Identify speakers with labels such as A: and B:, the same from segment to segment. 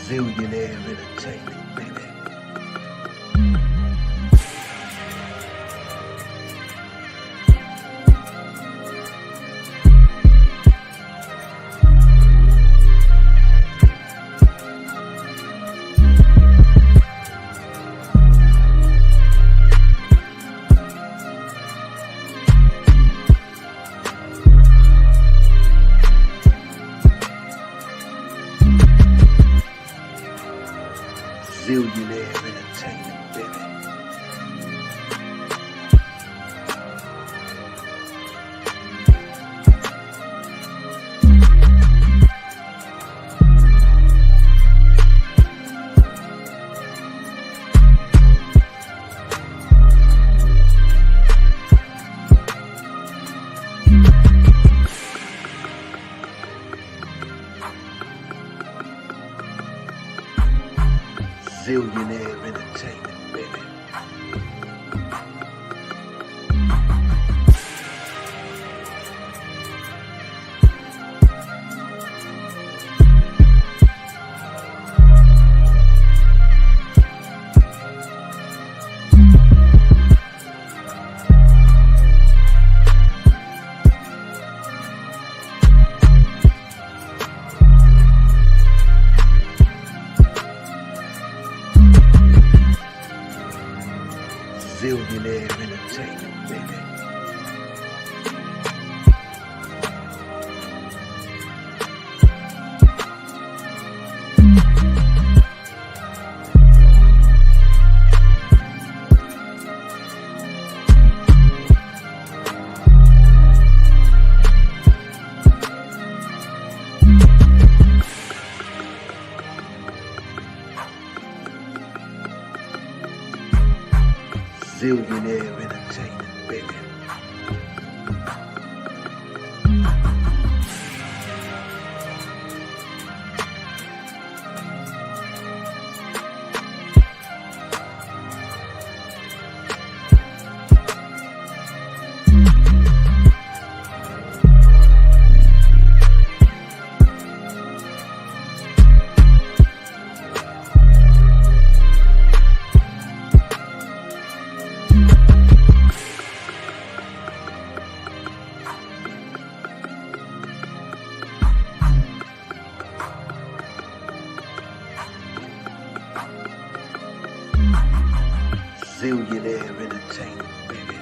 A: Zillionaire Entertainment, baby. Zillionaire Entertainment, baby. Zillionaire Entertainment, baby. Zillionaire Entertainment, baby. Zillionaire Entertainment, baby. Zillionaire Entertainment, baby.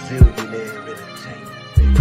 A: Zillionaire Entertainment, baby.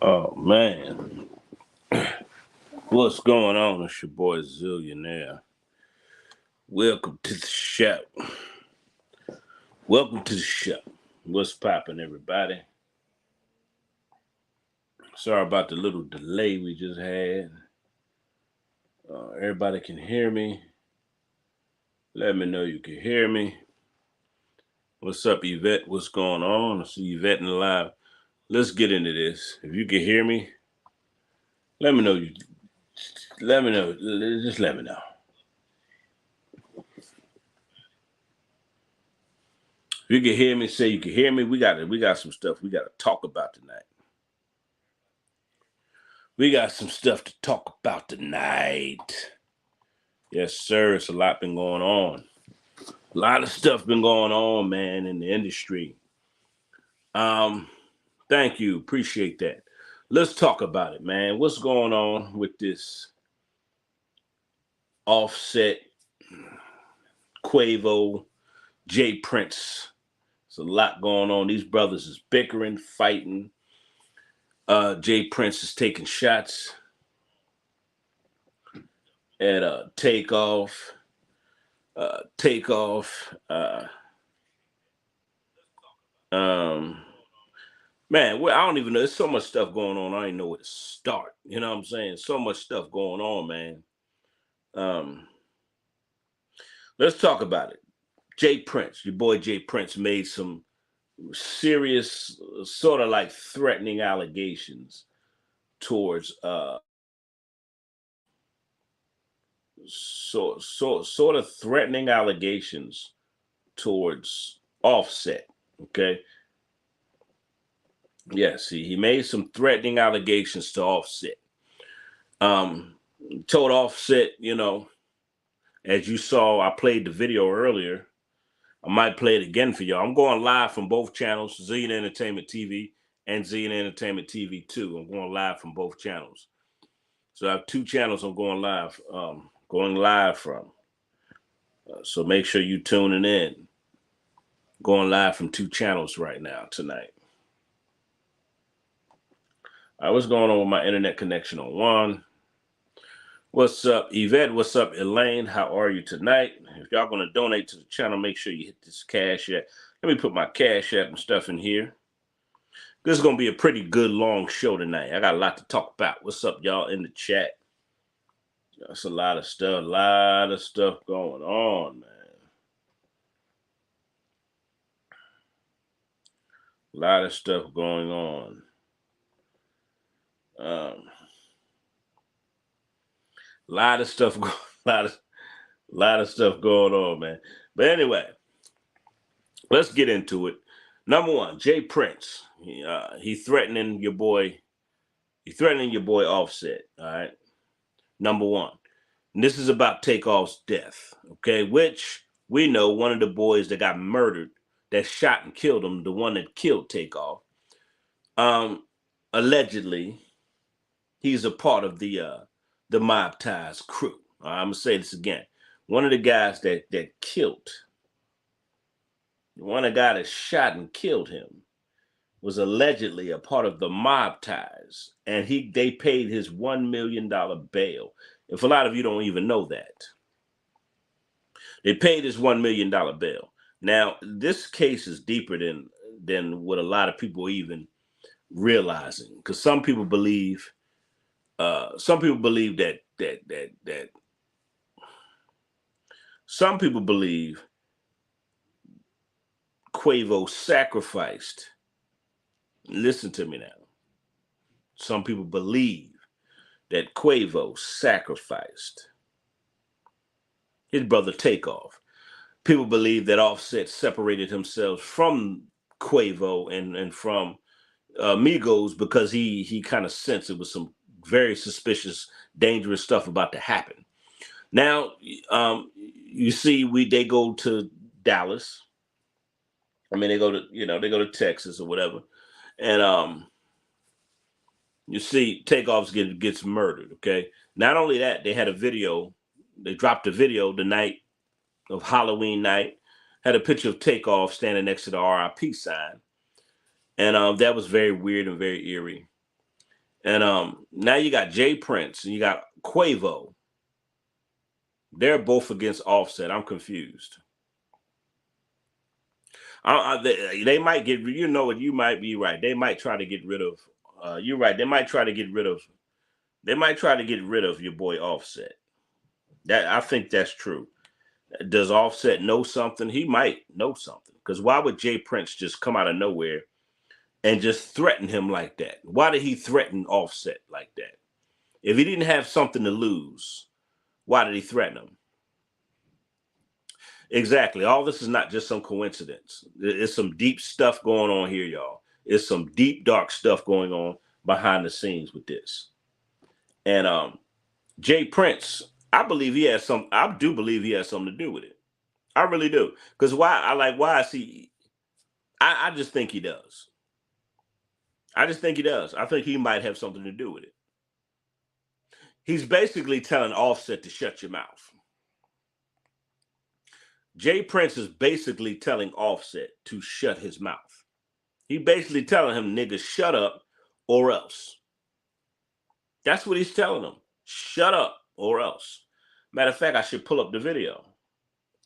B: Oh man, what's going on? It's your boy Zillionaire. Welcome to the show. Welcome to the show. What's poppin', everybody? Sorry about the little delay we just had. Everybody can hear me. Let me know you can hear me. What's up, Yvette? What's going on? I see Yvette in the live. Let's get into this. If you can hear me, let me know. Let me know. Just let me know. If you can hear me, say you can hear me. We got some stuff we got to talk about tonight. We got some stuff to talk about tonight. Yes, sir. It's a lot been going on. A lot of stuff been going on, man, in the industry. Thank you. Appreciate that. Let's talk about it, man. What's going on with this Offset, Quavo, J Prince? There's a lot going on. These brothers is bickering, fighting. J Prince is taking shots at Takeoff. Takeoff. Um, Man, well, I don't even know. There's so much stuff going on. I ain't know where to start. You know what I'm saying? So much stuff going on, man. Um, let's talk about it. Jay Prince, your boy Jay Prince, made some serious, sort of like threatening allegations towards sort of threatening allegations towards Offset. Okay. Yes, he made some threatening allegations to Offset. Um, Told Offset, as you saw, I played the video earlier. I might play it again for y'all. I'm going live from both channels, Zine Entertainment TV and Zine Entertainment TV 2. I'm going live from both channels. So I have two channels I'm going live from. So make sure you tuning in. Going live from two channels right now tonight. All right, what's going on with my internet connection on one? What's up, Yvette? What's up, Elaine? How are you tonight? If y'all going to donate to the channel, make sure you hit this Cash App. Let me put my Cash App and stuff in here. This is going to be a pretty good long show tonight. I got a lot to talk about. What's up, y'all, in the chat? That's a lot of stuff going on, man. A lot of stuff going on. A lot of stuff going on, man. But anyway, let's get into it. Number one, Jay Prince. He threatening your boy. He threatening your boy Offset. All right. Number one. And this is about Takeoff's death. Okay, which we know one of the boys that got murdered, that shot and killed him, the one that killed Takeoff. Allegedly, he's a part of the Mob Ties crew. I'm gonna say this again. One of the guys that killed, one of the guys that shot and killed him, was allegedly a part of the Mob Ties, and they paid his $1 million bail. If a lot of you don't even know that, they paid his $1 million bail. Now, this case is deeper than what a lot of people are even realizing, because some people believe that some people believe Quavo sacrificed. Listen to me now. Some people believe that Quavo sacrificed his brother Takeoff. People believe that Offset separated himself from Quavo and from Migos because he kind of sensed it was some very suspicious, dangerous stuff about to happen. Now, you see, they go to Dallas. I mean, they go to Texas or whatever, and you see, Takeoff gets murdered. Okay. Not only that, they had a video. They dropped a video the night of Halloween night. Had a picture of Takeoff standing next to the RIP sign, and that was very weird and very eerie. And now you got Jay Prince and you got Quavo. They're both against Offset. I'm confused. They might get. You know what? You might be right. They might try to get rid of. You're right. They might try to get rid of. They might try to get rid of your boy Offset. That I think that's true. Does Offset know something? He might know something. Because why would Jay Prince just come out of nowhere and just threaten him like that? Why did he threaten Offset like that? If he didn't have something to lose, why did he threaten him? Exactly. All this is not just some coincidence. It's some deep stuff going on here, y'all. It's some deep, dark stuff going on behind the scenes with this. And Jay Prince, I believe he has some. I do believe he has something to do with it. I really do. Because why is he? I just think he does. I just think he does. I think he might have something to do with it. He's basically telling Offset to shut your mouth. Jay Prince is basically telling Offset to shut his mouth. He basically telling him, nigga, shut up or else. That's what he's telling him. Shut up or else. Matter of fact, I should pull up the video.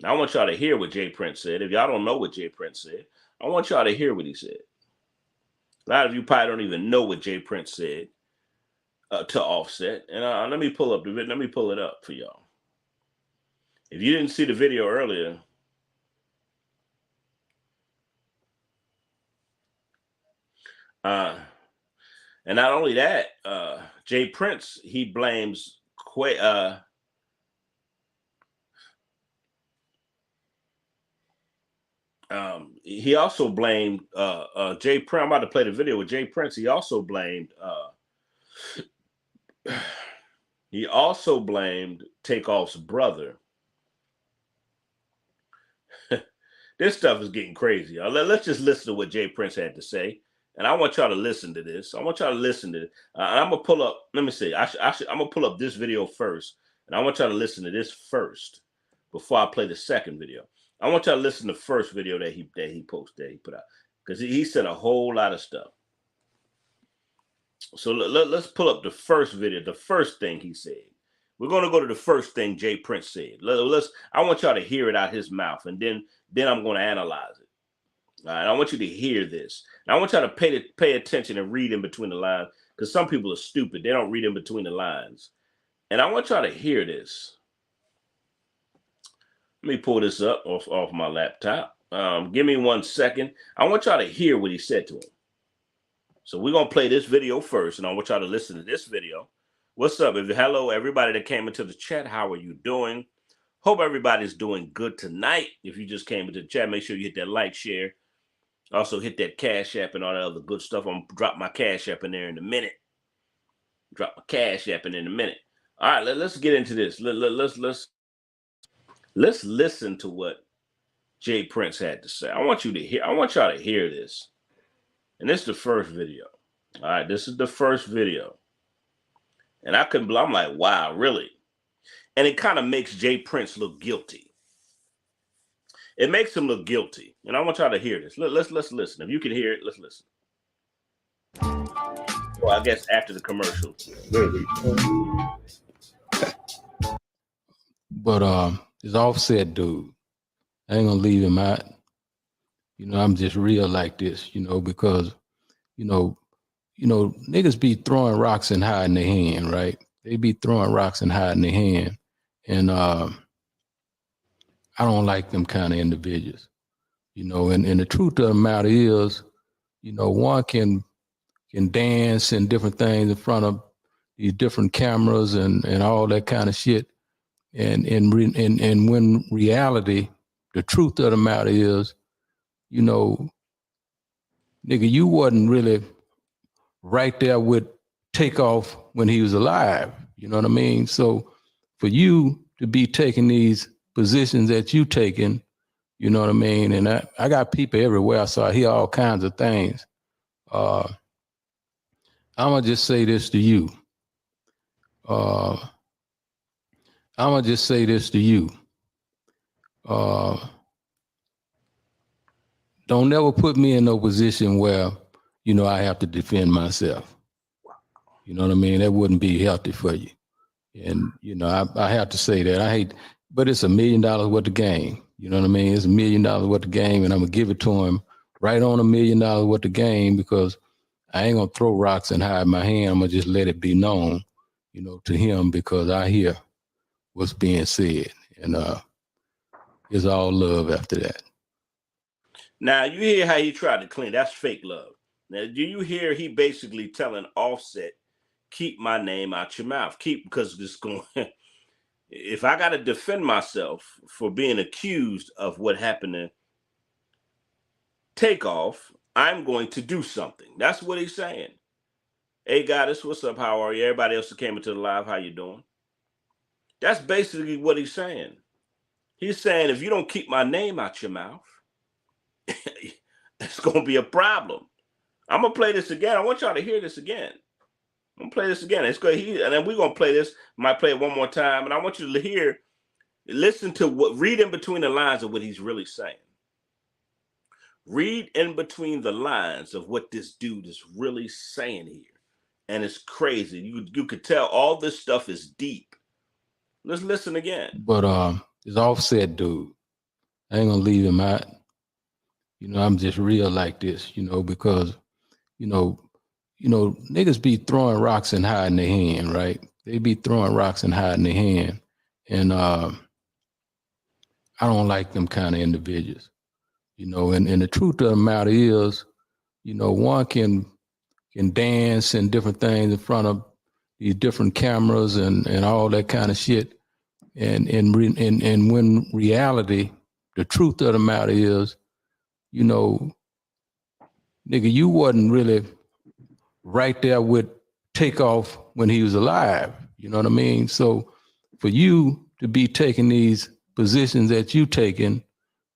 B: I want y'all to hear what Jay Prince said. If y'all don't know what Jay Prince said, I want y'all to hear what he said. A lot of you probably don't even know what Jay Prince said to Offset. And let me pull up the video. Let me pull it up for y'all. If you didn't see the video earlier, and not only that, Jay Prince, he blames he also blamed Jay Prince. I'm about to play the video with Jay Prince. He also blamed Takeoff's brother. This stuff is getting crazy. Let's just listen to what Jay Prince had to say. And I want y'all to listen to this. I want y'all to listen to it. I'm going to pull up. Let me see. I'm going to pull up this video first. And I want y'all to listen to this first before I play the second video. I want y'all to listen to the first video that he posted, that he put out. Because he said a whole lot of stuff. So let's pull up the first video, the first thing he said. We're going to go to the first thing Jay Prince said. I want y'all to hear it out his mouth, and then I'm going to analyze it. All right, I want you to hear this. And I want y'all to pay attention and read in between the lines, because some people are stupid. They don't read in between the lines. And I want y'all to hear this. Let me pull this up off my laptop. Give me 1 second. I want y'all to hear what he said to him. So we're going to play this video first, and I want y'all to listen to this video. What's up? Hello, everybody that came into the chat. How are you doing? Hope everybody's doing good tonight. If you just came into the chat, make sure you hit that like, share. Also hit that Cash App and all that other good stuff. I'm going to drop my Cash App in there in a minute. Drop my Cash App in a minute. All right, let's get into this. Let's listen to what Jay Prince had to say. I want y'all to hear this. And this is the first video. All right, this is the first video. And I'm like, wow, really? And it kind of makes Jay Prince look guilty. It makes him look guilty. And I want y'all to hear this. Let's listen. If you can hear it, let's listen. Well, I guess after the commercial.
C: But this Offset dude, I ain't gonna leave him out. You know, I'm just real like this, you know, because, you know, niggas be throwing rocks and hiding their hand, right? They be throwing rocks and hiding their hand. And I don't like them kind of individuals, you know, and the truth of the matter is, you know, one can dance and different things in front of these different cameras and all that kind of shit. And when reality, the truth of the matter is, you know, nigga, you wasn't really right there with Takeoff when he was alive. You know what I mean? So for you to be taking these positions that you taking, you know what I mean? And I got people everywhere, so I hear all kinds of things. I'm gonna just say this to you. Don't never put me in no position where, you know, I have to defend myself. You know what I mean? That wouldn't be healthy for you. And, you know, I have to say that. But it's $1 million worth of game. You know what I mean? It's $1 million worth of game, and I'm going to give it to him right on $1 million worth of game, because I ain't going to throw rocks and hide my hand. I'm going to just let it be known, you know, to him, because I hear what's being said. And it's all love after that.
B: Now, you hear how he tried to clean. That's fake love. Now, do you hear he basically telling Offset, keep my name out your mouth. Because this going, if I got to defend myself for being accused of what happened to Takeoff, I'm going to do something. That's what he's saying. Hey, Goddess, what's up? How are you? Everybody else that came into the live, how you doing? That's basically what he's saying. He's saying if you don't keep my name out your mouth, it's going to be a problem. I'm going to play this again. I want y'all to hear this again. I'm going to play this again. It's good. And then we're going to play this. Might play it one more time. And I want you to hear, listen to what, read in between the lines of what he's really saying. Read in between the lines of what this dude is really saying here. And it's crazy. You could tell all this stuff is deep. Let's listen again.
C: But it's Offset, dude. I ain't gonna leave him out. You know, I'm just real like this, you know, because, you know, niggas be throwing rocks and hiding their hand, right? They be throwing rocks and hiding their hand. And I don't like them kind of individuals, you know, and the truth of the matter is, you know, one can dance and different things in front of these different cameras and all that kind of shit. And when reality, the truth of the matter is, you know, nigga, you wasn't really right there with Takeoff when he was alive. You know what I mean? So for you to be taking these positions that you taking,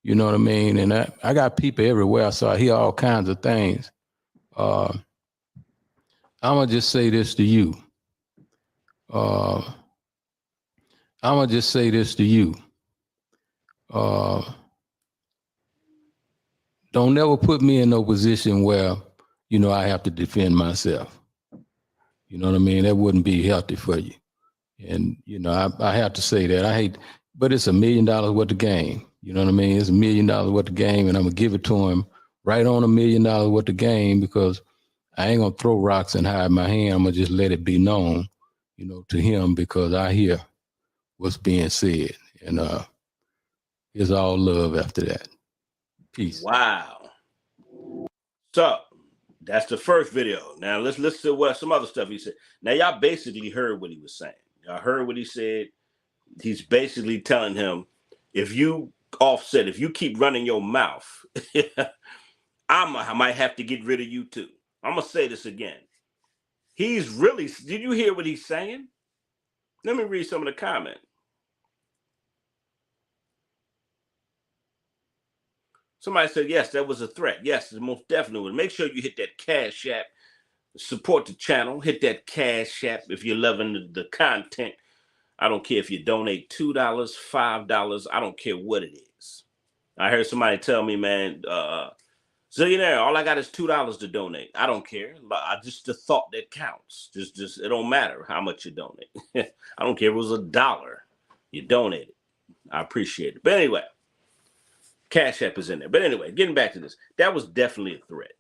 C: you know what I mean? And I got people everywhere, so I hear all kinds of things. I'm gonna just say this to you. Don't never put me in no position where, you know, I have to defend myself. You know what I mean? That wouldn't be healthy for you. And, you know, I have to say that. I hate, but it's $1 million worth of game. You know what I mean? It's $1 million worth of game, and I'm going to give it to him right on $1 million worth of game, because I ain't going to throw rocks and hide my hand. I'm going to just let it be known, you know, to him, because I hear what's being said. And it's all love after that. Peace.
B: Wow. So that's the first video. Now let's listen to what some other stuff he said. Now y'all basically heard what he was saying. Y'all heard what he said. He's basically telling him, if you Offset, if you keep running your mouth, I might have to get rid of you too. I'm gonna say this again. He's really, did you hear what he's saying? Let me read some of the comments. Somebody said, yes, that was a threat. Yes, it most definitely would. Make sure you hit that Cash App. Support the channel. Hit that Cash App if you're loving the content. I don't care if you donate $2, $5. I don't care what it is. I heard somebody tell me, man, Zillionaire, all I got is $2 to donate. I don't care. Just the thought that counts. Just it don't matter how much you donate. I don't care if it was $1. You donate it. I appreciate it. But anyway, Cash App is in there. But anyway, getting back to this, that was definitely a threat.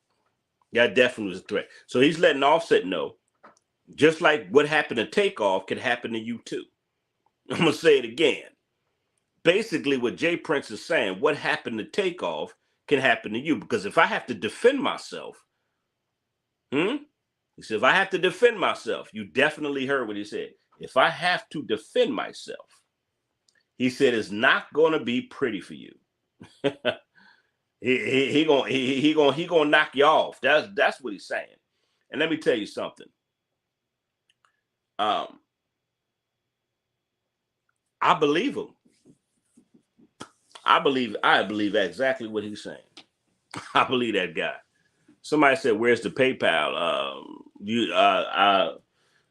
B: That definitely was a threat. So he's letting Offset know, just like what happened to Takeoff could happen to you too. I'm going to say it again. Basically, what Jay Prince is saying, what happened to Takeoff can happen to you. Because if I have to defend myself, he said, if I have to defend myself, you definitely heard what he said. If I have to defend myself, he said, it's not going to be pretty for you. he gonna knock you off. That's what he's saying. And let me tell you something. I believe him. I believe exactly what he's saying. I believe that guy. Somebody said, "Where's the PayPal?"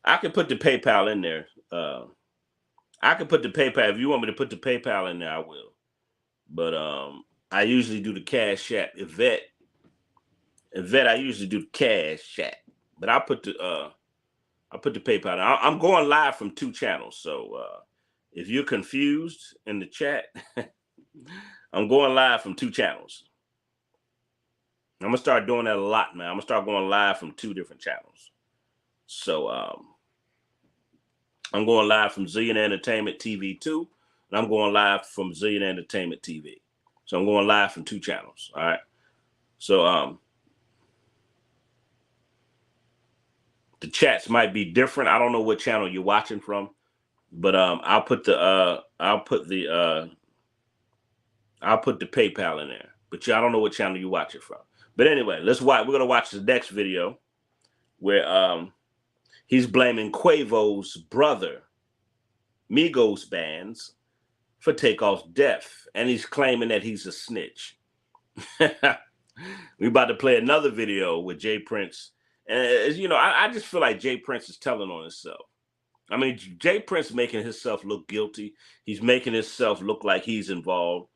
B: I can put the PayPal in there. I can put the PayPal. If you want me to put the PayPal in there, I will. But I usually do the Cash App. Yvette, I usually do the Cash App. But I put the PayPal. I'm going live from 2 channels. So if you're confused in the chat, I'm going live from 2 channels. I'm gonna start doing that a lot, man. I'm gonna start going live from 2 different channels. So I'm going live from Zillionaire Entertainment TV 2, and I'm going live from Zillionaire Entertainment TV. So I'm going live from 2 channels. All right. So the chats might be different. I don't know what channel you're watching from, but I'll put the PayPal in there. But I don't know what channel you watch it from. But anyway, let's watch. We're gonna watch the next video where he's blaming Quavo's brother Migos bands for Takeoff's death, and he's claiming that he's a snitch. We about to play another video with Jay Prince. And you know, I just feel like Jay Prince is telling on himself. I mean, Jay Prince making himself look guilty. He's making himself look like he's involved.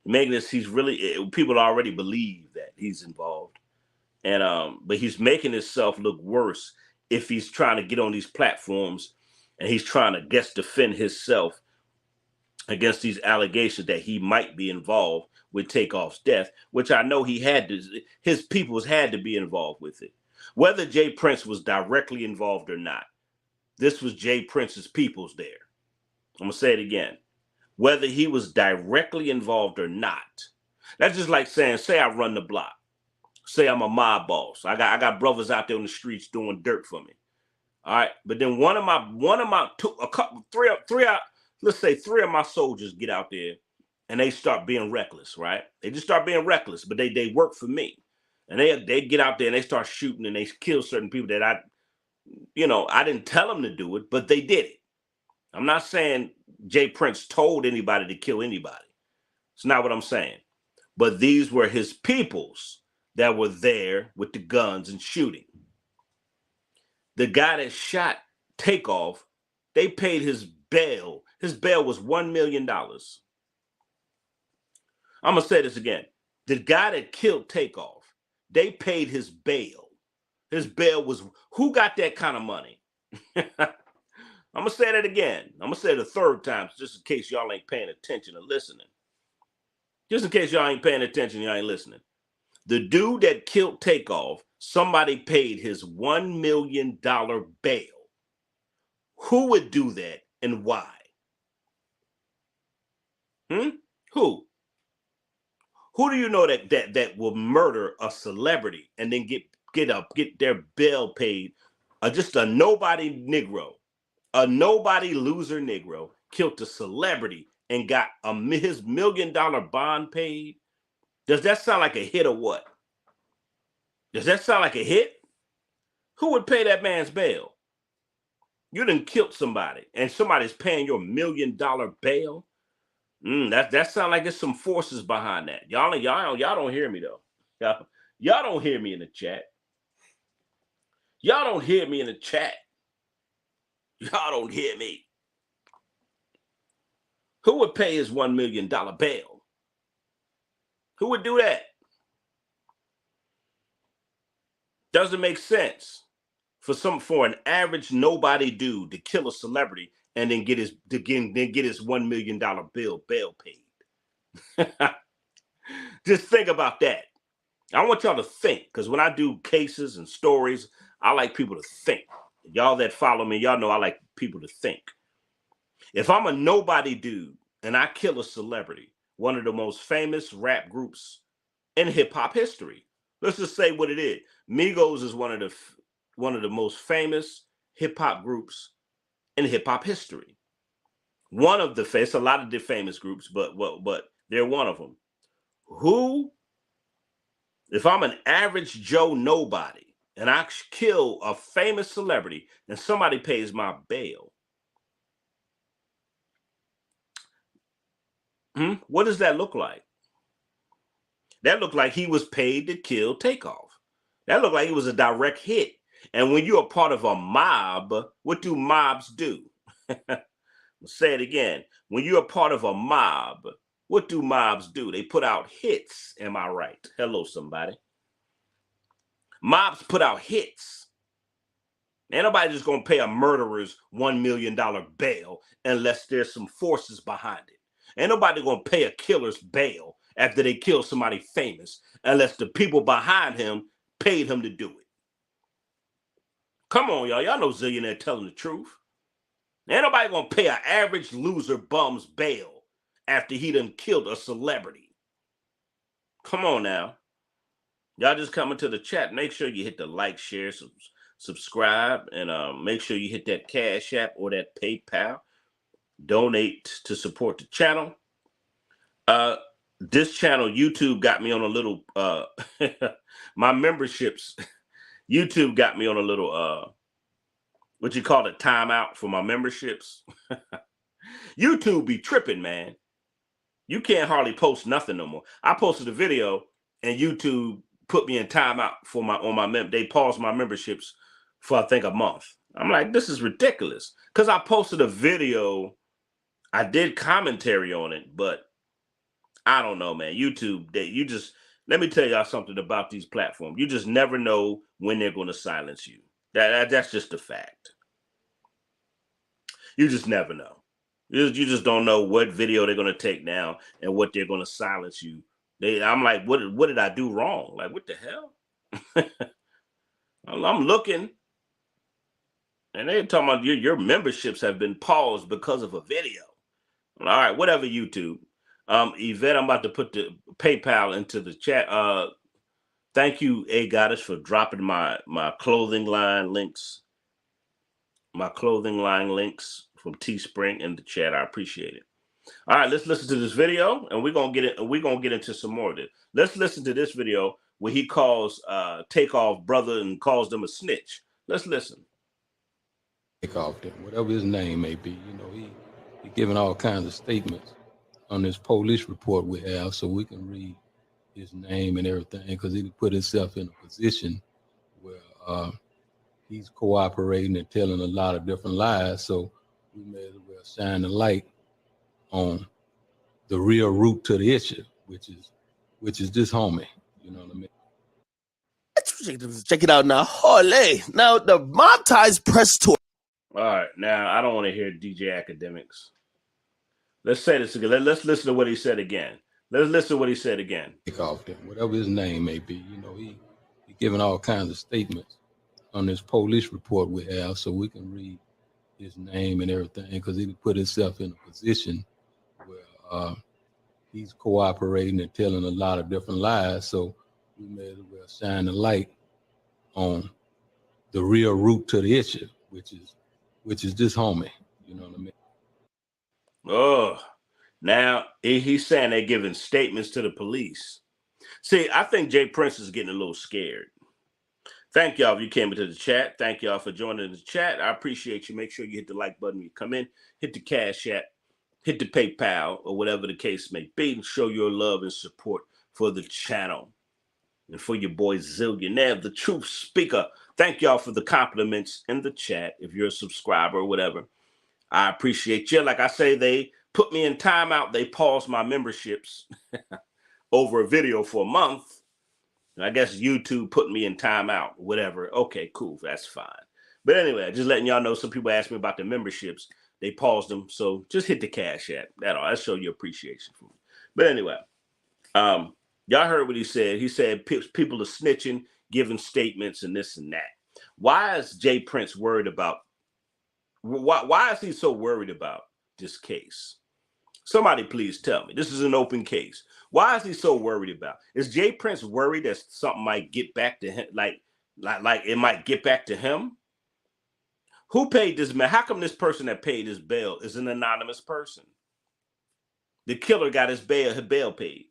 B: Making this, he's really, people already believe that he's involved. And but he's making himself look worse if he's trying to get on these platforms and he's trying to defend himself against these allegations that he might be involved with Takeoff's death, which I know he had to, his peoples had to be involved with it. Whether Jay Prince was directly involved or not, this was Jay Prince's peoples there. I'm gonna say it again. Whether he was directly involved or not, that's just like saying, say I run the block. Say I'm a mob boss. I got brothers out there on the streets doing dirt for me. All right. But then let's say three of my soldiers get out there and they start being reckless, right? They just start being reckless, but they work for me. And they get out there and they start shooting and they kill certain people that I didn't tell them to do it, but they did it. I'm not saying Jay Prince told anybody to kill anybody. It's not what I'm saying. But these were his peoples that were there with the guns and shooting. The guy that shot Takeoff, they paid his bail. His bail was $1 million. I'm going to say this again. The guy that killed Takeoff, they paid his bail. His bail was, who got that kind of money? I'm going to say that again. I'm going to say it a third time, just in case y'all ain't paying attention or listening. Just in case y'all ain't paying attention, y'all ain't listening. The dude that killed Takeoff, somebody paid his $1 million bail. Who would do that and why? Who? Who do you know that will murder a celebrity and then get their bail paid? Just a nobody Negro, a nobody loser Negro killed a celebrity and got his $1 million bond paid? Does that sound like a hit or what? Does that sound like a hit? Who would pay that man's bail? You done killed somebody and somebody's paying your $1 million bail? That sounds like there's some forces behind that. Y'all don't hear me though. Y'all don't hear me in the chat. Y'all don't hear me in the chat. Y'all don't hear me. Who would pay his $1 million bail? Who would do that? Doesn't make sense for an average nobody dude to kill a celebrity and then get his $1 million bail paid. Just think about that. I want y'all to think, because when I do cases and stories, I like people to think. Y'all that follow me, y'all know I like people to think. If I'm a nobody dude and I kill a celebrity, one of the most famous rap groups in hip hop history, let's just say what it is. Migos is one of the most famous hip hop groups in hip hop history. It's a lot of the famous groups, but they're one of them. Who, if I'm an average Joe nobody and I kill a famous celebrity and somebody pays my bail, what does that look like? That looked like he was paid to kill Takeoff. That looked like it was a direct hit. And when you're a part of a mob, what do mobs do? I'll say it again. When you're a part of a mob, what do mobs do? They put out hits. Am I right? Hello, somebody. Mobs put out hits. Ain't nobody just going to pay a murderer's $1 million bail unless there's some forces behind it. Ain't nobody going to pay a killer's bail after they kill somebody famous unless the people behind him paid him to do it. Come on, y'all. Y'all know Zillionaire telling the truth. Ain't nobody going to pay an average loser bum's bail after he done killed a celebrity. Come on now. Y'all just coming to the chat. Make sure you hit the like, share, subscribe, and make sure you hit that Cash App or that PayPal. Donate to support the channel. This channel, YouTube got me on a little, my memberships, YouTube got me on a little, what you call it, timeout for my memberships. YouTube be tripping, man. You can't hardly post nothing no more. I posted a video and YouTube put me in timeout for they paused my memberships for I think a month. I'm like, this is ridiculous. Because I posted a video, I did commentary on it, but I don't know, man. YouTube, let me tell y'all something about these platforms. You just never know when they're going to silence you. That's just a fact. You just never know. You just don't know what video they're going to take down and what they're going to silence you. I'm like, what did I do wrong? Like, what the hell? I'm looking, and they're talking about your memberships have been paused because of a video. All right, whatever, YouTube. Yvette, I'm about to put the PayPal into the chat. Thank you, A Goddess, for dropping my clothing line links. My clothing line links from Teespring in the chat. I appreciate it. All right, let's listen to this video, and we're gonna get into some more of it. Let's listen to this video where he calls Takeoff brother and calls them a snitch. Let's listen.
C: Takeoff, whatever his name may be, you know, he giving all kinds of statements on this police report we have, so we can read his name and everything, because he put himself in a position where he's cooperating and telling a lot of different lies. So we may as well shine the light on the real root to the issue, which is this homie. You know what I mean?
D: Check it out now. Holy. Now the monetized press tour.
B: All right, now I don't want to hear DJ Academics. Let's say this again. Let's listen to what he said again. Let's listen to what he said again.
C: Takeoff, whatever his name may be, you know, he giving all kinds of statements on this police report we have, so we can read his name and everything, because he put himself in a position where he's cooperating and telling a lot of different lies. So we may as well shine the light on the real root to the issue, which is this homie. You know what I mean?
B: Oh, now he's saying they're giving statements to the police. See, I think Jay Prince is getting a little scared. Thank y'all if you came into the chat. Thank y'all for joining the chat. I appreciate you. Make sure you hit the like button when you come in. Hit the Cash App, hit the PayPal, or whatever the case may be, and show your love and support for the channel and for your boy Zillionaire, the truth speaker. Thank y'all for the compliments in the chat. If you're a subscriber or whatever, I appreciate you. Like I say, they put me in timeout. They paused my memberships over a video for a month. I guess YouTube put me in timeout, whatever. Okay, cool. That's fine. But anyway, just letting y'all know, some people asked me about the memberships. They paused them. So just hit the Cash App. That'll show you appreciation for me. But anyway, y'all heard what he said. He said people are snitching, giving statements and this and that. Why is Jay Prince worried about, why is he so worried about this case? Somebody please tell me. This is an open case. Why is he so worried about? Is Jay Prince worried that something might get back to him? Like it might get back to him? Who paid this man? How come this person that paid his bail is an anonymous person? The killer got his bail paid.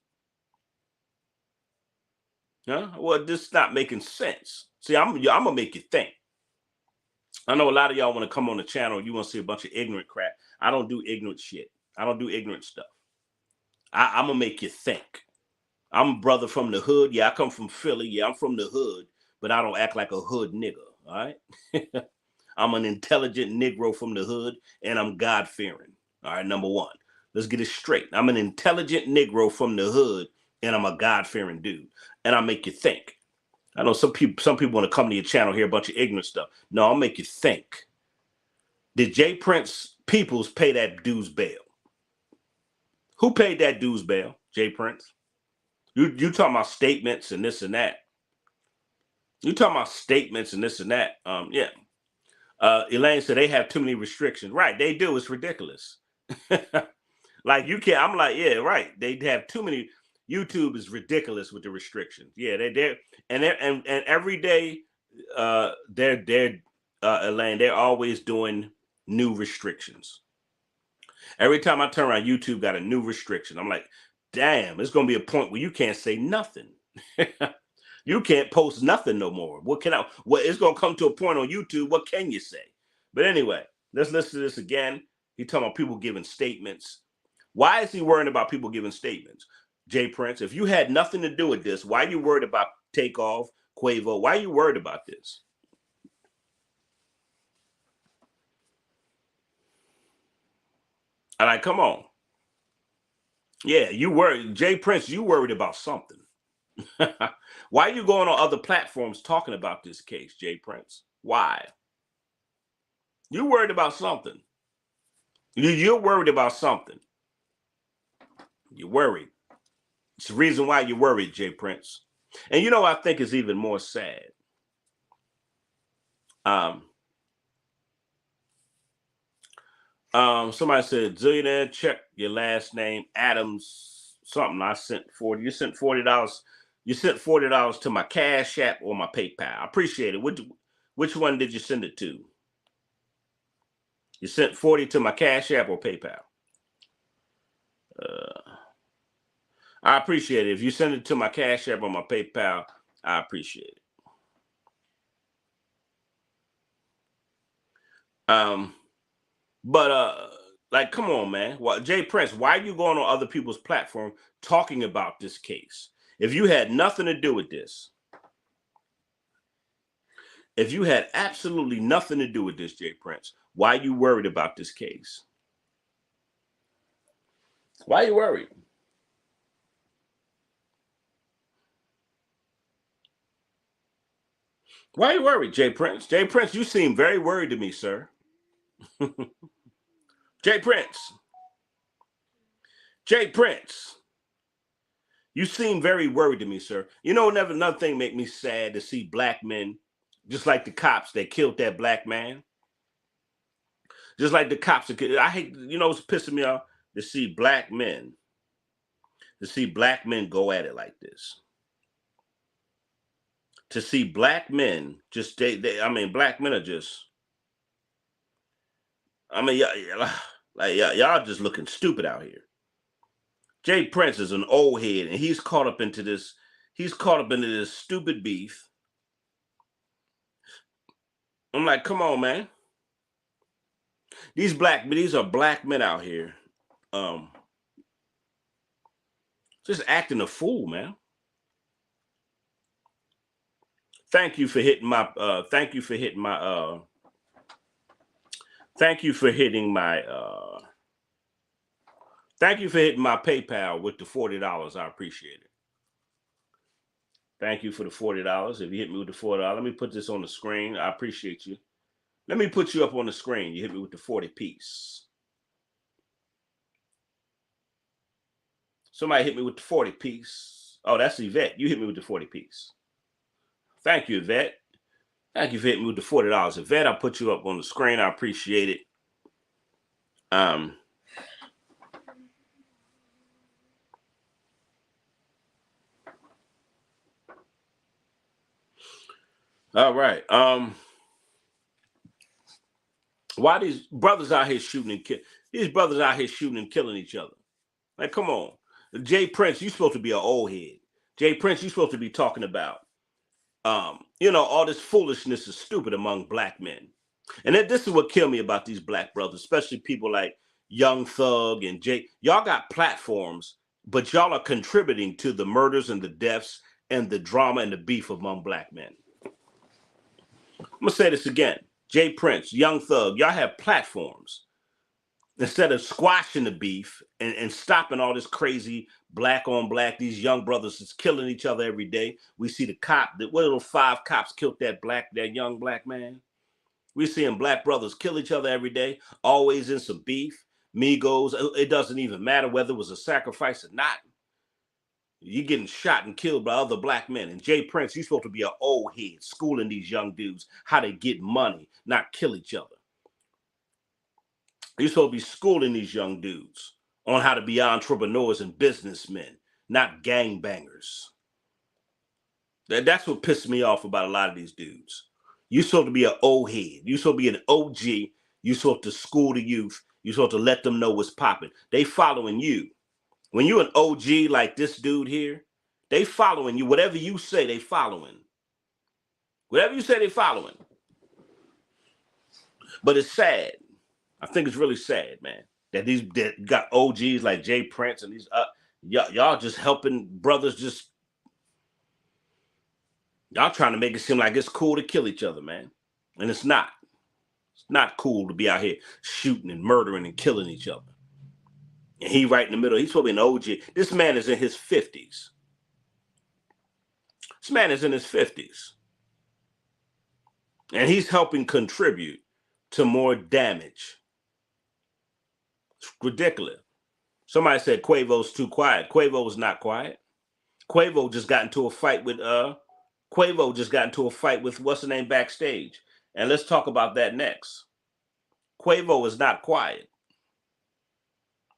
B: Huh? Well, this is not making sense. See, I'm gonna make you think. I know a lot of y'all want to come on the channel. You want to see a bunch of ignorant crap. I don't do ignorant shit. I don't do ignorant stuff. I'm going to make you think. I'm a brother from the hood. Yeah, I come from Philly. Yeah, I'm from the hood, but I don't act like a hood nigga, all right? I'm an intelligent Negro from the hood, and I'm God-fearing, all right, number one. Let's get it straight. I'm an intelligent Negro from the hood, and I'm a God-fearing dude, and I make you think. I know some people want to come to your channel, hear a bunch of ignorant stuff. No, I'll make you think. Did Jay Prince Peoples pay that dude's bail? Who paid that dude's bail? Jay Prince? You talking about statements and this and that. You talking about statements and this and that. Yeah. Elaine said they have too many restrictions. Right, they do. It's ridiculous. Like you can't. I'm like, yeah, right. They have too many. YouTube is ridiculous with the restrictions. Yeah, and every day, Elaine, they're always doing new restrictions. Every time I turn around, YouTube got a new restriction. I'm like, damn, it's going to be a point where you can't say nothing. You can't post nothing no more. It's going to come to a point on YouTube. What can you say? But anyway, let's listen to this again. He talking about people giving statements. Why is he worrying about people giving statements? Jay Prince, if you had nothing to do with this, why are you worried about Takeoff, QUAVO? Why are you worried about this? I'm like, come on. Yeah, you worried. Jay Prince, you worried about something. Why are you going on other platforms talking about this case, Jay Prince? Why? You worried about something. You're worried about something. You're worried. It's the reason why you're worried, Jay Prince. And you know what I think is even more sad? Somebody said, Zillionaire, check your last name, Adams, something. I sent 40. You sent $40. You sent $40 to my Cash App or my PayPal. I appreciate it. Which one did you send it to? You sent 40 to my Cash App or PayPal? I appreciate it. If you send it to my Cash App or my PayPal, I appreciate it. Like, come on, man. Well, Jay Prince, why are you going on other people's platform talking about this case? If you had nothing to do with this, if you had absolutely nothing to do with this, Jay Prince, why are you worried about this case? Why are you worried? Why are you worried, Jay Prince? Jay Prince, you seem very worried to me, sir. Jay Prince. Jay Prince. You seem very worried to me, sir. You know, another thing make me sad to see black men, just like the cops that killed that black man. Just like the cops that killed, I hate, you know, it's pissing me off to see black men go at it like this. To see black men just, I mean, black men are just, I mean, y'all just looking stupid out here. Jay Prince is an old head, and he's caught up into this. He's caught up into this stupid beef. I'm like, come on, man. These are black men out here, just acting a fool, man. Thank you for hitting my. Thank you for hitting my. Thank you for hitting my. Thank you for hitting my PayPal with the $40. I appreciate it. Thank you for the $40. If you hit me with the $40, let me put this on the screen. I appreciate you. Let me put you up on the screen. You hit me with the 40 piece. Somebody hit me with the 40 piece. Oh, that's Yvette. You hit me with the 40 piece. Thank you, Yvette. Thank you for hitting me with the $40. Yvette, I'll put you up on the screen. I appreciate it. All right. Why these brothers out here shooting and killing each other? Like, come on. Jay Prince, you supposed to be an old head. Jay Prince, you supposed to be talking about, you know, all this foolishness is stupid among black men. And this is what killed me about these black brothers, especially people like Young Thug and Jay. Y'all got platforms, but y'all are contributing to the murders and the deaths and the drama and the beef among black men. I'm going to say this again. Jay Prince, Young Thug, y'all have platforms. Instead of squashing the beef and stopping all this crazy black on black, these young brothers is killing each other every day. We see the cop, what little 5 cops killed that young black man. We're seeing black brothers kill each other every day, always in some beef, Migos. It doesn't even matter whether it was a sacrifice or not. You're getting shot and killed by other black men. And Jay Prince, you're supposed to be an old head, schooling these young dudes how to get money, not kill each other. You're supposed to be schooling these young dudes on how to be entrepreneurs and businessmen, not gangbangers. That's what pissed me off about a lot of these dudes. You're supposed to be an old head. You're supposed to be an OG. You're supposed to school the youth. You're supposed to let them know what's popping. They following you. When you're an OG like this dude here, they following you. Whatever you say, they following. Whatever you say, they following. But it's sad. I think it's really sad, man, that these that got OGs like Jay Prince and these y'all just helping brothers just y'all trying to make it seem like it's cool to kill each other, man. And it's not. It's not cool to be out here shooting and murdering and killing each other. And he right in the middle. He's supposed to be an OG. This man is in his 50s. This man is in his 50s. And he's helping contribute to more damage. It's ridiculous. Somebody said Quavo's too quiet. Quavo was not quiet. Quavo just got into a fight with what's the name backstage. And let's talk about that next. Quavo is not quiet.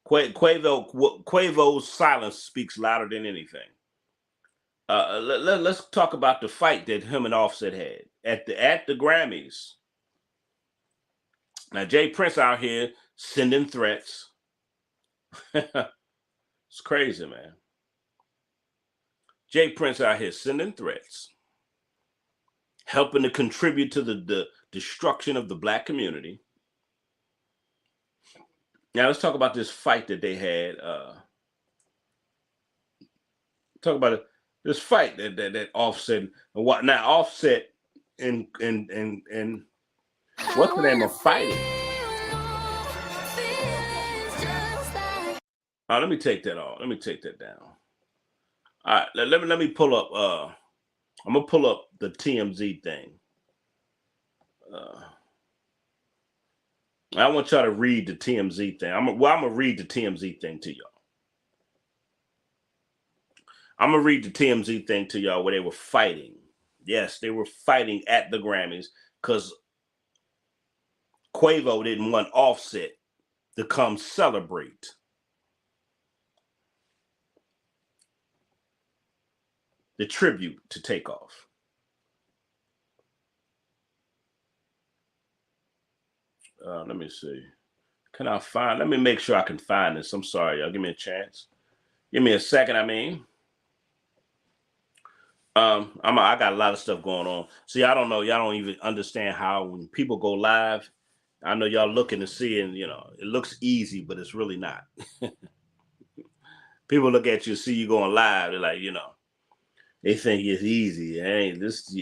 B: Quavo's silence speaks louder than anything. Let's talk about the fight that him and Offset had at the Grammys. Now Jay Prince out here sending threats. It's crazy, man. Jay Prince out here sending threats, helping to contribute to the destruction of the black community. Now let's talk about this fight that they had. Talk about it. This fight that Offset and what now Offset and what's the name of fighting? Let me take that off. Let me take that down. All right, let me pull up. I'm gonna pull up the TMZ thing. I want y'all to read the TMZ thing. I'm gonna read the TMZ thing to y'all. I'm gonna read the TMZ thing to y'all where they were fighting. Yes, they were fighting at the Grammys because Quavo didn't want Offset to come celebrate. The tribute to Takeoff. Let me see. Let me make sure I can find this. I'm sorry, y'all. Give me a chance. Give me a second, I mean. I got a lot of stuff going on. See, I don't know. Y'all don't even understand how when people go live, I know y'all looking to see, and it looks easy, but it's really not. People look at you, see you going live, they're like, they think it's easy.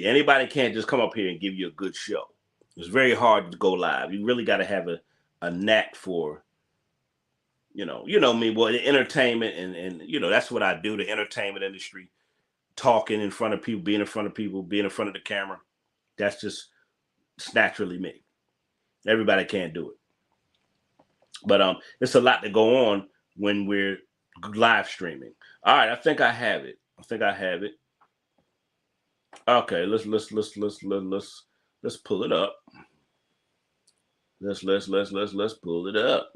B: Anybody can't just come up here and give you a good show. It's very hard to go live. You really got to have a knack for, me, the entertainment and that's what I do, the entertainment industry, talking in front of people, being in front of people, being in front of the camera. That's just it's naturally me. Everybody can't do it. But it's a lot to go on when we're live streaming. All right, I think I have it. Okay, let's pull it up. Let's pull it up.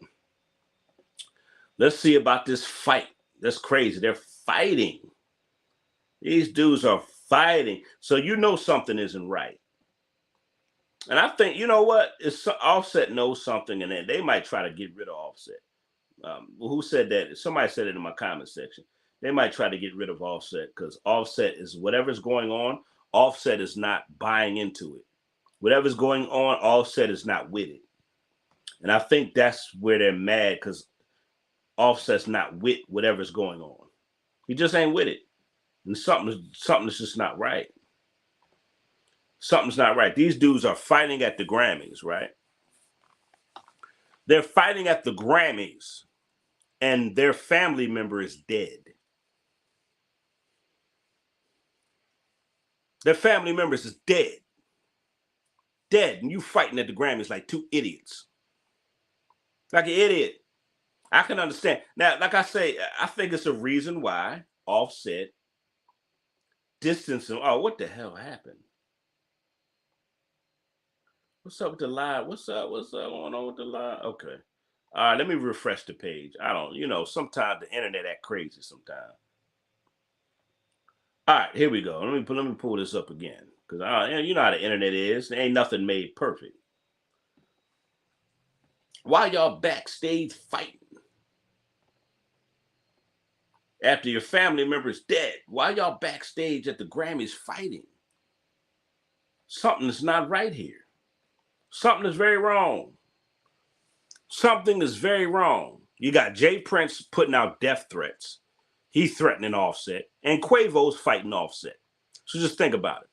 B: Let's see about this fight. That's crazy. They're fighting. These dudes are fighting. So something isn't right. And I think, it's Offset knows something, and then they might try to get rid of Offset. Who said that? Somebody said it in my comment section. They might try to get rid of Offset because Offset is whatever's going on. Offset is not buying into it. Whatever's going on, Offset is not with it. And I think that's where they're mad because Offset's not with whatever's going on. He just ain't with it. And something's just not right. Something's not right. These dudes are fighting at the Grammys, right? They're fighting at the Grammys, and their family member is dead. Their family member is dead. Dead. And you fighting at the Grammys like two idiots. Like an idiot. I can understand. Now, like I say, I think it's a reason why Offset distanced him. Oh, what the hell happened? What's up with the live? What's up going on with the live? Okay. All right, let me refresh the page. I don't, sometimes the internet act crazy sometimes. All right, here we go. Let me pull this up again. Because you know how the internet is. There ain't nothing made perfect. Why y'all backstage fighting? After your family member is dead, why y'all backstage at the Grammys fighting? Something is not right here. Something is very wrong. Something is very wrong. You got Jay Prince putting out death threats. He's threatening Offset, and Quavo's fighting Offset. So just think about it.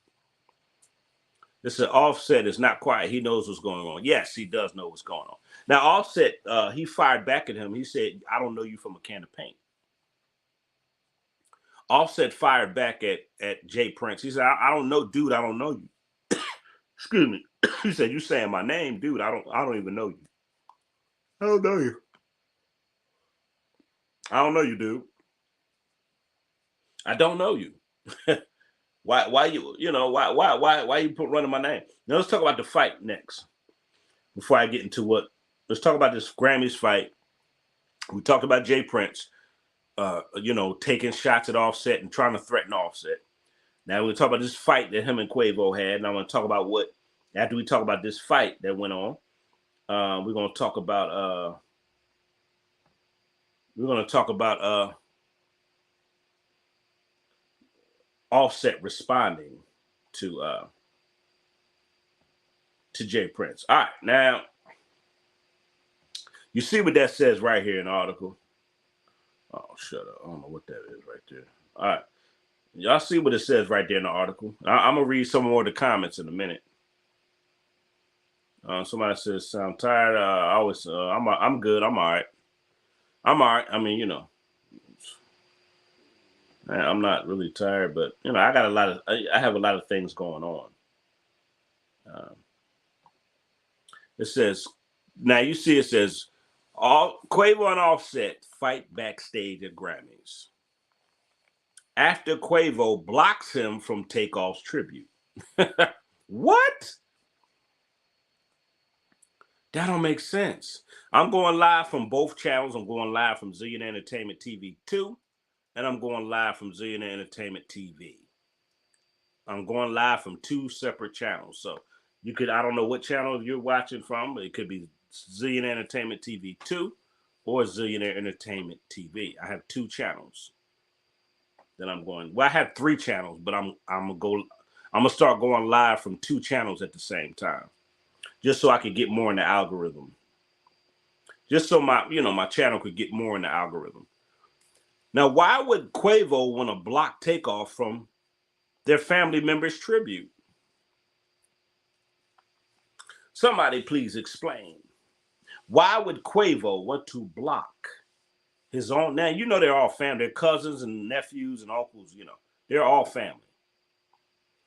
B: This is Offset is not quiet. He knows what's going on. Yes, he does know what's going on. Now, Offset, he fired back at him. He said, I don't know you from a can of paint. Offset fired back at Jay Prince. He said, I don't know, dude. I don't know you. Excuse me. He said, you saying my name, dude. I don't even know you. I don't know you. I don't know you, dude. I don't know you. Why you running my name? Now let's talk about the fight next. Before I get into let's talk about this Grammys fight. We talked about Jay Prince, taking shots at Offset and trying to threaten Offset. Now we're talk about this fight that him and Quavo had, and I'm going to talk about after we talk about this fight that went on. We're going to talk about Offset responding to Jay Prince. All right, now you see what that says right here in the article. Oh, shut up! I don't know what that is right there. All right, y'all see what it says right there in the article. I'm gonna read some more of the comments in a minute. Somebody says, "Sound tired?" I'm good. I'm all right. I'm all right. I mean, I'm not really tired, but I got I have a lot of things going on. It says, now you see it says, Quavo and Offset fight backstage at Grammys after Quavo blocks him from TAKEOFF's tribute. What? That don't make sense. I'm going live from both channels. I'm going live from Zillionaire Entertainment TV 2, and I'm going live from Zillionaire Entertainment TV. I'm going live from 2 separate channels. So I don't know what channel you're watching from, but it could be Zillionaire Entertainment TV 2 or Zillionaire Entertainment TV. I have 2 channels that I'm going. Well, I have 3 channels, but I'm gonna start going live from 2 channels at the same time, just so I could get more in the algorithm. Just so my channel could get more in the algorithm. Now, why would Quavo want to block TAKEOFF from their family members' tribute? Somebody please explain. Why would Quavo want to block his own? Now, they're all family. They're cousins and nephews and uncles, They're all family.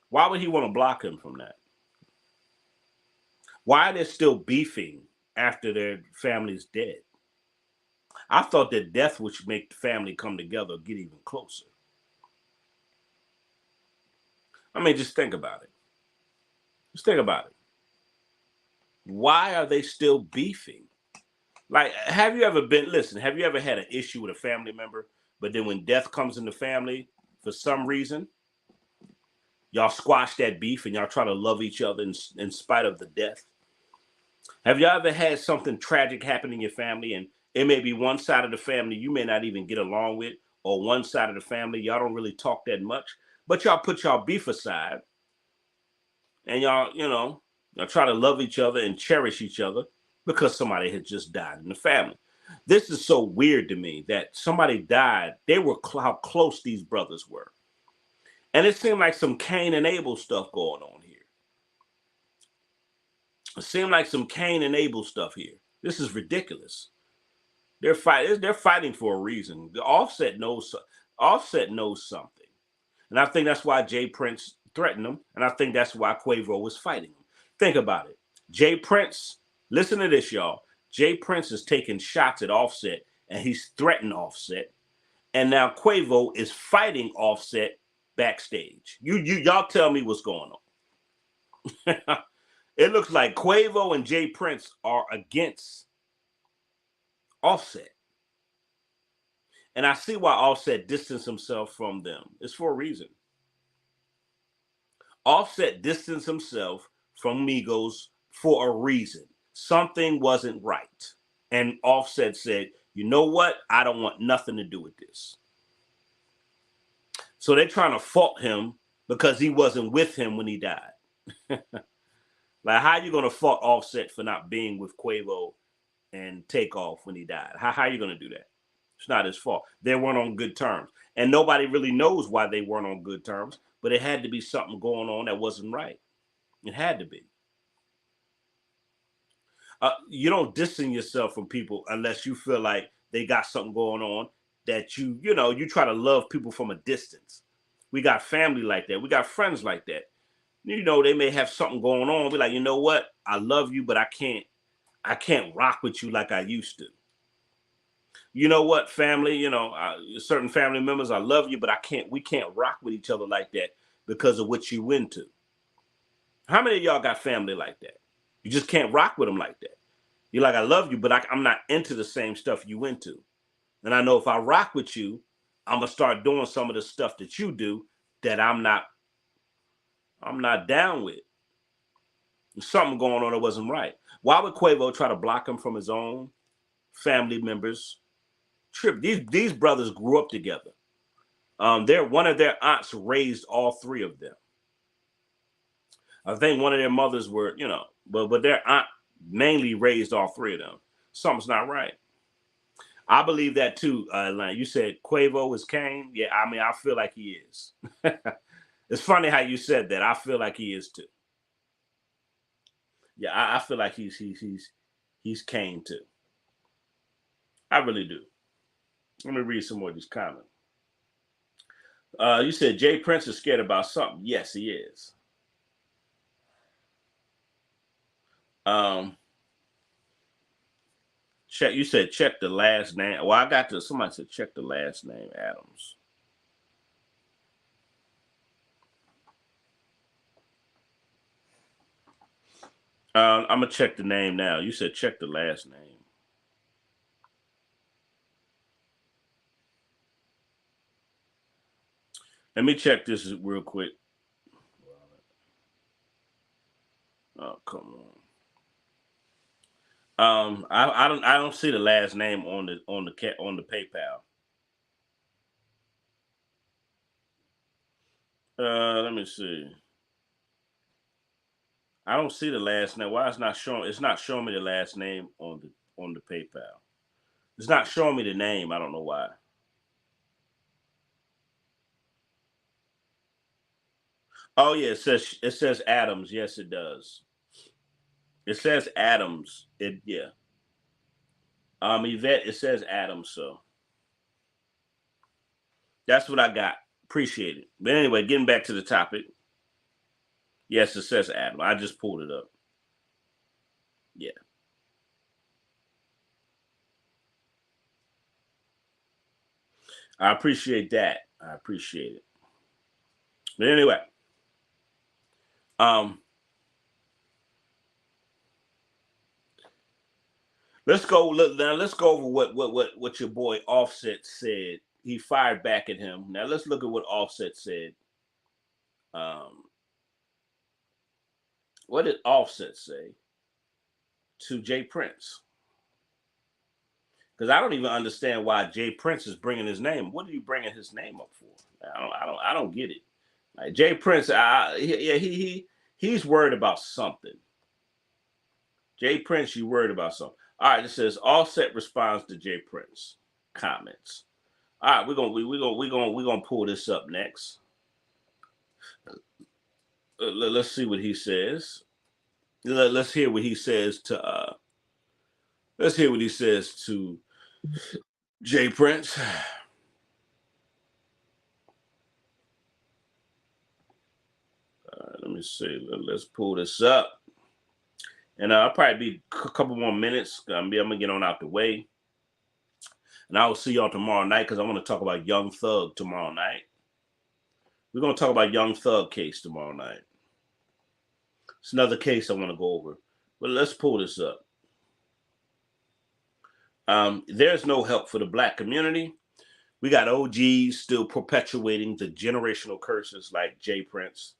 B: Why would he want to block him from that? Why are they still beefing after their family's dead? I thought that death would make the family come together, get even closer. I mean, just think about it. Just think about it. Why are they still beefing? Like, have you ever had an issue with a family member, but then when death comes in the family, for some reason, y'all squash that beef and y'all try to love each other in spite of the death? Have you ever had something tragic happen in your family, and it may be one side of the family you may not even get along with, or one side of the family y'all don't really talk that much, but y'all put y'all beef aside and y'all try to love each other and cherish each other because somebody had just died in the family. This is so weird to me that somebody died. They were how close these brothers were. And it seemed like some Cain and Abel stuff going on here. It seemed like some Cain and Abel stuff here. This is ridiculous. They're fighting for a reason. The Offset knows something. And I think that's why Jay Prince threatened him. And I think that's why Quavo was fighting him. Think about it. Jay Prince, listen to this, y'all. Jay Prince is taking shots at Offset, and he's threatening Offset. And now Quavo is fighting Offset backstage. Y'all tell me what's going on. It looks like Quavo and Jay Prince are against Offset. And I see why Offset distanced himself from them. It's for a reason. Offset distanced himself from Migos for a reason. Something wasn't right. And Offset said, you know what? I don't want nothing to do with this. So they're trying to fault him because he wasn't with him when he died. Like, how are you going to fault Offset for not being with Quavo and Takeoff when he died. How are you going to do that? It's not his fault. They weren't on good terms. And nobody really knows why they weren't on good terms, but it had to be something going on that wasn't right. It had to be. You don't distance yourself from people unless you feel like they got something going on that you try to love people from a distance. We got family like that. We got friends like that. They may have something going on. We're like, you know what? I love you, but I can't rock with you like I used to. You know what, family? Certain family members, I love you, but we can't rock with each other like that because of what you into. How many of y'all got family like that? You just can't rock with them like that. You're like, I love you, but I'm not into the same stuff you into. And I know if I rock with you, I'm gonna start doing some of the stuff that you do that I'm not down with. There's something going on that wasn't right. Why would Quavo try to block him from his own family members? These brothers grew up together. One of their aunts raised all three of them. I think one of their mothers were, but their aunt mainly raised all three of them. Something's not right. I believe that too, Atlanta. You said Quavo is Kane. Yeah, I mean, I feel like he is. It's funny how you said that. I feel like he is too. Yeah, I feel like he's Kane too. I really do. Let me read some more of these comments. You said Jay Prince is scared about something. Yes, he is. You said check the last name. Well, somebody said check the last name, Adams. I'm gonna check the name now. You said check the last name. Let me check this real quick. Oh, come on. I don't see the last name on the PayPal. Let me see. I don't see the last name. Why it's not showing? It's not showing me the last name on the PayPal. It's not showing me the name. I don't know why. Oh yeah, it says Adams. Yes, it does. It says Adams. Yeah. Yvette, it says Adams. So that's what I got. Appreciate it. But anyway, getting back to the topic. Yes, it says Adams. I just pulled it up. Yeah. I appreciate that. I appreciate it. But anyway, let's go over what your boy Offset said. He fired back at him. Now let's look at what Offset said. What did Offset say to Jay Prince? Because I don't even understand why Jay Prince is bringing his name. What are you bringing his name up for? I don't get it. Like Jay Prince, he's worried about something. Jay Prince, you worried about something. All right, it says Offset responds to Jay Prince comments. All right, we're gonna pull this up next. Let's see what he says. Let's hear what he says to. Let's hear what he says to Jay Prince. Let me see. Let's pull this up. And I'll probably be a couple more minutes. I'm gonna get on out the way. And I will see y'all tomorrow night because I want to talk about Young Thug tomorrow night. We're gonna talk about Young Thug case tomorrow night. It's another case I want to go over. But let's pull this up. There's no help for the Black community. We got OGs still perpetuating the generational curses like Jay Prince.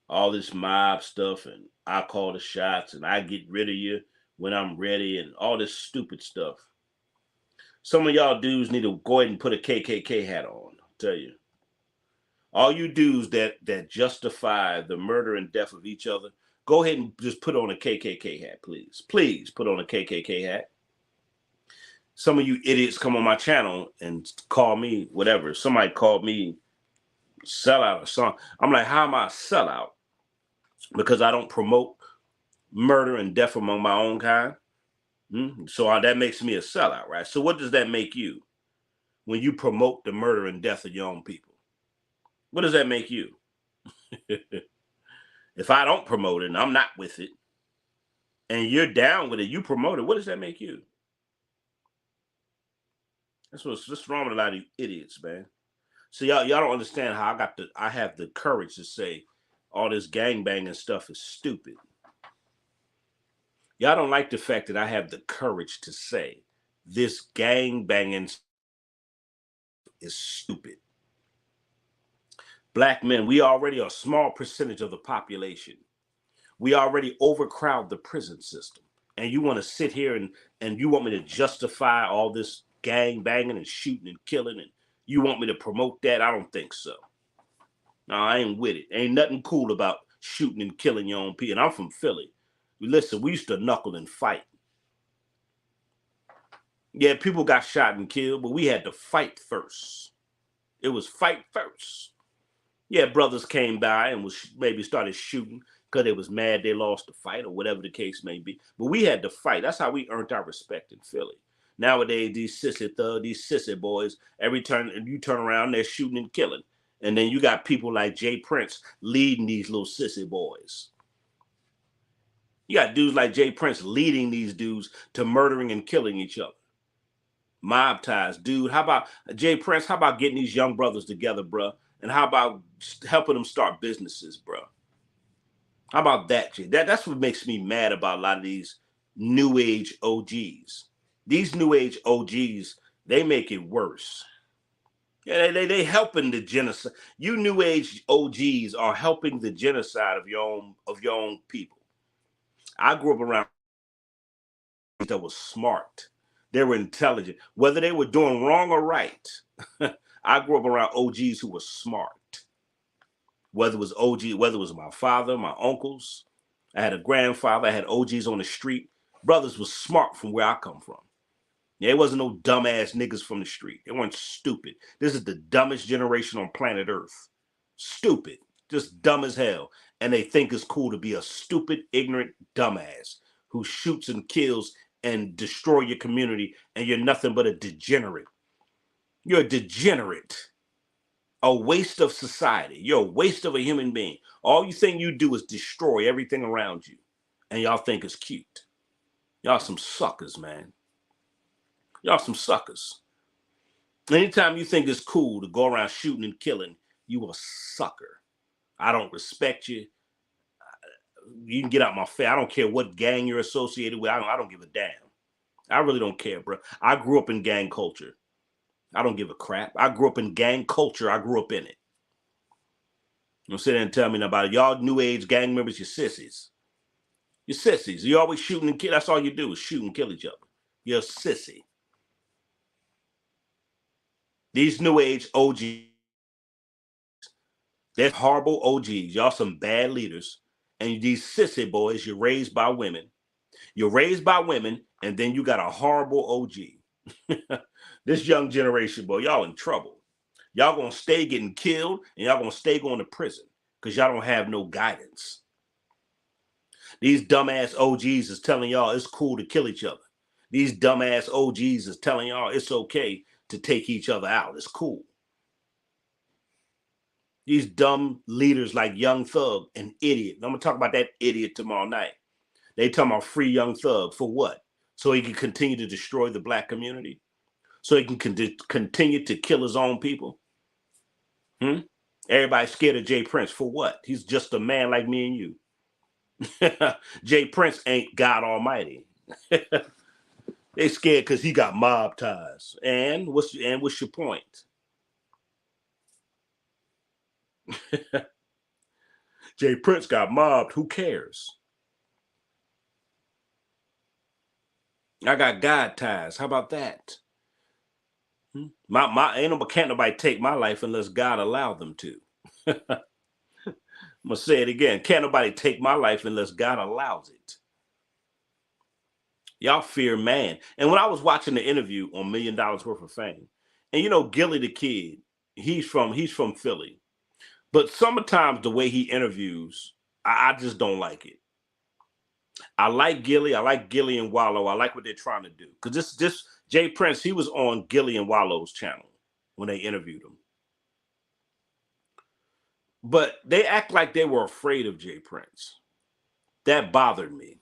B: All this mob stuff and I call the shots and I get rid of you when I'm ready and all this stupid stuff. Some of y'all dudes need to go ahead and put a KKK hat on, I'll tell you. All you dudes that justify the murder and death of each other, go ahead and just put on a KKK hat, please. Please put on a KKK hat. Some of you idiots come on my channel and call me whatever. Somebody called me sellout or something. I'm like, how am I a sellout? Because I don't promote murder and death among my own kind. So that makes me a sellout, right? So what does that make you when you promote the murder and death of your own people? What does that make you? If I don't promote it and I'm not with it, and you're down with it, you promote it, what does that make you? That's what's wrong with a lot of you idiots, man. So y'all don't understand how I have the courage to say all this gangbanging stuff is stupid. Y'all don't like the fact that I have the courage to say this gangbanging is stupid. Black men, we already are a small percentage of the population. We already overcrowd the prison system. And you want to sit here and you want me to justify all this gang banging and shooting and killing, and you want me to promote that? I don't think so. No, I ain't with it. Ain't nothing cool about shooting and killing your own people. And I'm from Philly. Listen, we used to knuckle and fight. Yeah, people got shot and killed, but we had to fight first. It was fight first. Yeah, brothers came by and was maybe started shooting because they was mad they lost the fight or whatever the case may be. But we had to fight. That's how we earned our respect in Philly. Nowadays, these sissy thugs, these sissy boys, every turn you turn around, they're shooting and killing. And then you got people like Jay Prince leading these little sissy boys. You got dudes like Jay Prince leading these dudes to murdering and killing each other. Mob ties, dude. How about Jay Prince? How about getting these young brothers together, bro? And how about helping them start businesses, bro? How about that, Jay? That's what makes me mad about a lot of these new age OGs. These new age OGs, they make it worse. Yeah, they helping the genocide. You new age OGs are helping the genocide of your own people. I grew up around that was smart. They were intelligent, whether they were doing wrong or right. I grew up around OGs who were smart. Whether it was OG, whether it was my father, my uncles, I had a grandfather, I had OGs on the street. Brothers was smart from where I come from. There wasn't no dumbass niggas from the street. They weren't stupid. This is the dumbest generation on planet Earth. Stupid. Just dumb as hell. And they think it's cool to be a stupid, ignorant dumbass who shoots and kills and destroy your community, and you're nothing but a degenerate. You're a degenerate. A waste of society. You're a waste of a human being. All you think you do is destroy everything around you. And y'all think it's cute. Y'all some suckers, man. Y'all some suckers. Anytime you think it's cool to go around shooting and killing, you a sucker. I don't respect you. You can get out my face. I don't care what gang you're associated with. I don't give a damn. I really don't care, bro. I grew up in gang culture. I don't give a crap. I grew up in gang culture. I grew up in it. Don't sit there and tell me about it. Y'all new age gang members, you're sissies. You're sissies. You always shooting and kill. That's all you do is shoot and kill each other. You're a sissy. These new age OGs, they're horrible OGs. Y'all some bad leaders. And these sissy boys, you're raised by women. You're raised by women, and then you got a horrible OG. This young generation, boy, y'all in trouble. Y'all gonna stay getting killed, and y'all gonna stay going to prison because y'all don't have no guidance. These dumbass OGs is telling y'all it's cool to kill each other. These dumbass OGs is telling y'all it's okay to take each other out. It's cool. These dumb leaders like Young Thug, an idiot. I'm gonna talk about that idiot tomorrow night. They talking about free Young Thug for what? So he can continue to destroy the black community? So he can continue to kill his own people? Everybody's scared of Jay Prince for what? He's just a man like me and you. Jay Prince ain't God Almighty. They scared because he got mob ties. And what's your point? Jay Prince got mobbed. Who cares? I got God ties. How about that? Can't nobody take my life unless God allow them to. I'm gonna say it again. Can't nobody take my life unless God allows it. Y'all fear man. And when I was watching the interview on $1 Million Worth of Fame, and you know, Gilly the Kid, he's from Philly. But sometimes the way he interviews, I just don't like it. I like Gilly and Wallow. I like what they're trying to do. Because this Jay Prince, he was on Gilly and Wallow's channel when they interviewed him. But they act like they were afraid of Jay Prince. That bothered me.